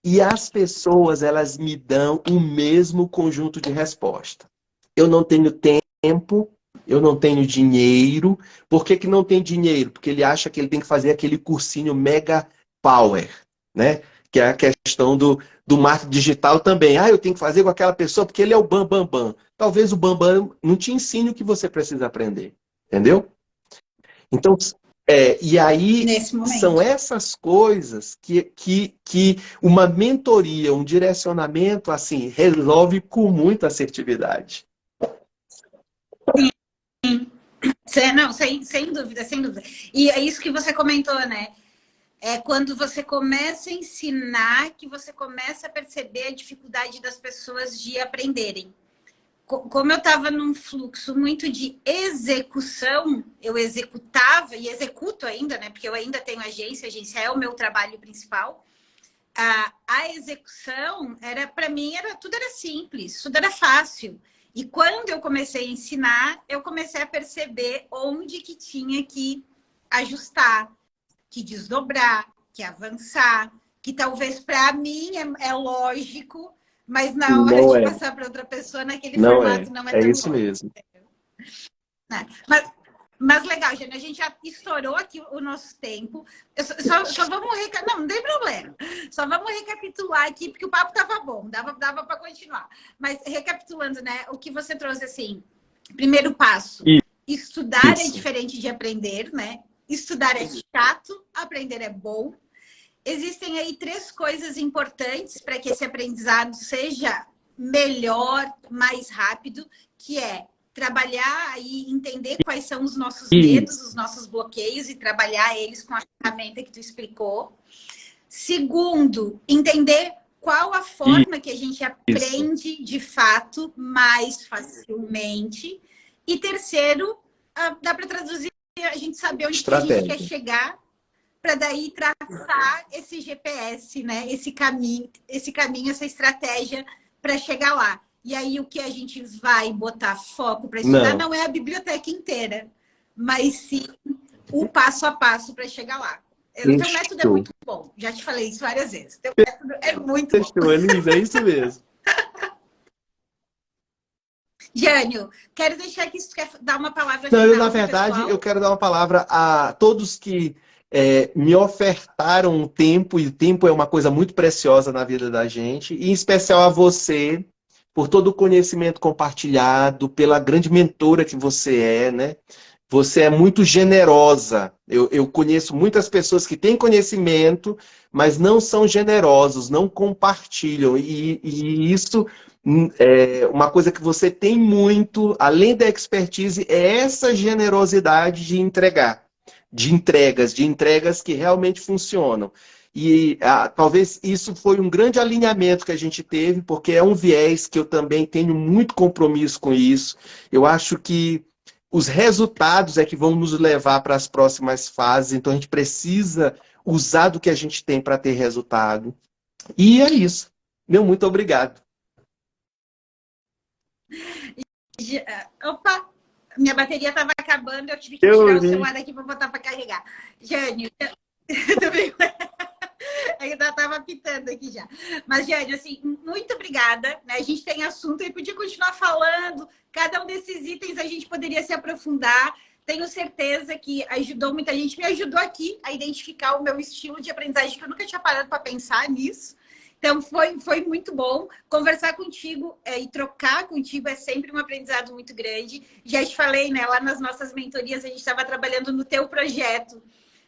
E as pessoas, elas me dão o mesmo conjunto de resposta. Eu não tenho tempo, eu não tenho dinheiro. Por que que não tem dinheiro? Porque ele acha que ele tem que fazer aquele cursinho mega power, né? Que é a questão do marketing digital também. Ah, eu tenho que fazer com aquela pessoa porque ele é o bam, bam, bam. Talvez o bam, bam não te ensine o que você precisa aprender, entendeu? Então, e aí Nesse são momento. essas coisas que uma mentoria, um direcionamento, assim, resolve com muita assertividade. Não, sem dúvida, sem dúvida. E é isso que você comentou, né? É quando você começa a ensinar que você começa a perceber a dificuldade das pessoas de aprenderem. Como eu estava num fluxo muito de execução, eu executava e executo ainda, né? Porque eu ainda tenho agência, a agência é o meu trabalho principal. A execução era, para mim, tudo era simples, tudo era fácil. E quando eu comecei a ensinar, eu comecei a perceber onde que tinha que ajustar, que desdobrar, que avançar, que talvez para mim é lógico, mas na hora Não de é, passar para outra pessoa, naquele não é. formato, não é É tão isso lógico. mesmo. Né? Mas legal, gente, a gente já estourou aqui o nosso tempo. Só vamos não tem problema. Só vamos recapitular aqui, porque o papo estava bom, dava para continuar. Mas recapitulando, né? O que você trouxe assim, primeiro passo, estudar é Isso. diferente de aprender, né? Estudar é chato, aprender é bom. Existem aí 3 coisas importantes para que esse aprendizado seja melhor, mais rápido, que é trabalhar e entender quais são os nossos medos, Isso. os nossos bloqueios e trabalhar eles com a ferramenta que tu explicou. Segundo, entender qual a forma que a gente Isso. aprende de fato mais facilmente. E terceiro, dá para traduzir a gente saber onde que a gente quer Estratégia. chegar para daí traçar esse GPS, né? Esse caminho, essa estratégia para chegar lá. E aí o que a gente vai botar foco para estudar Não. não é a biblioteca inteira, mas sim o passo a passo para chegar lá. O teu método é Fechou. muito bom. Já te falei isso várias vezes. O teu método é muito bom. Fechou, Elisa, é isso mesmo. Jânio, quero deixar aqui se tu quer dar uma palavra Não, eu, na final para o verdade, eu pessoal. quero dar uma palavra a todos que me ofertaram o tempo, e o tempo é uma coisa muito preciosa na vida da gente, e em especial a você, por todo o conhecimento compartilhado, pela grande mentora que você é, né? Você é muito generosa. Eu conheço muitas pessoas que têm conhecimento, mas não são generosos, não compartilham. E isso é uma coisa que você tem muito, além da expertise, é essa generosidade de entregar, de entregas que realmente funcionam. E talvez isso foi um grande alinhamento que a gente teve, porque é um viés que eu também tenho muito compromisso com isso. Eu acho que os resultados é que vão nos levar para as próximas fases, então a gente precisa usar do que a gente tem para ter resultado. E é isso. Meu muito obrigado. Opa, minha bateria estava acabando, eu tive que Eu tirar o li. celular daqui para botar para carregar. Jânio, eu estava pitando aqui já. Mas, Jânio, assim, muito obrigada. Né? A gente tem assunto e podia continuar falando. Cada um desses itens a gente poderia se aprofundar. Tenho certeza que ajudou muita gente. Me ajudou aqui a identificar o meu estilo de aprendizagem, que eu nunca tinha parado para pensar nisso. Então, foi muito bom. Conversar contigo e trocar contigo é sempre um aprendizado muito grande. Já te falei, né? Lá nas nossas mentorias, a gente estava trabalhando no teu projeto.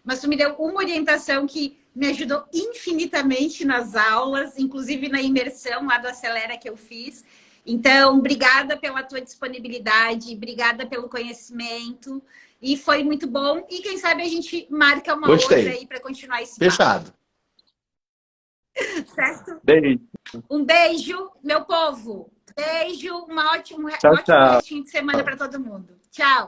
Mas tu me deu uma orientação que me ajudou infinitamente nas aulas, inclusive na imersão lá do Acelera que eu fiz. Então, obrigada pela tua disponibilidade, obrigada pelo conhecimento. E foi muito bom. E quem sabe a gente marca uma outra aí para continuar esse papo. Fechado. Certo? Beijo. Um beijo, meu povo. Beijo, um ótimo Tchau, tchau. restinho de semana para todo mundo. Tchau.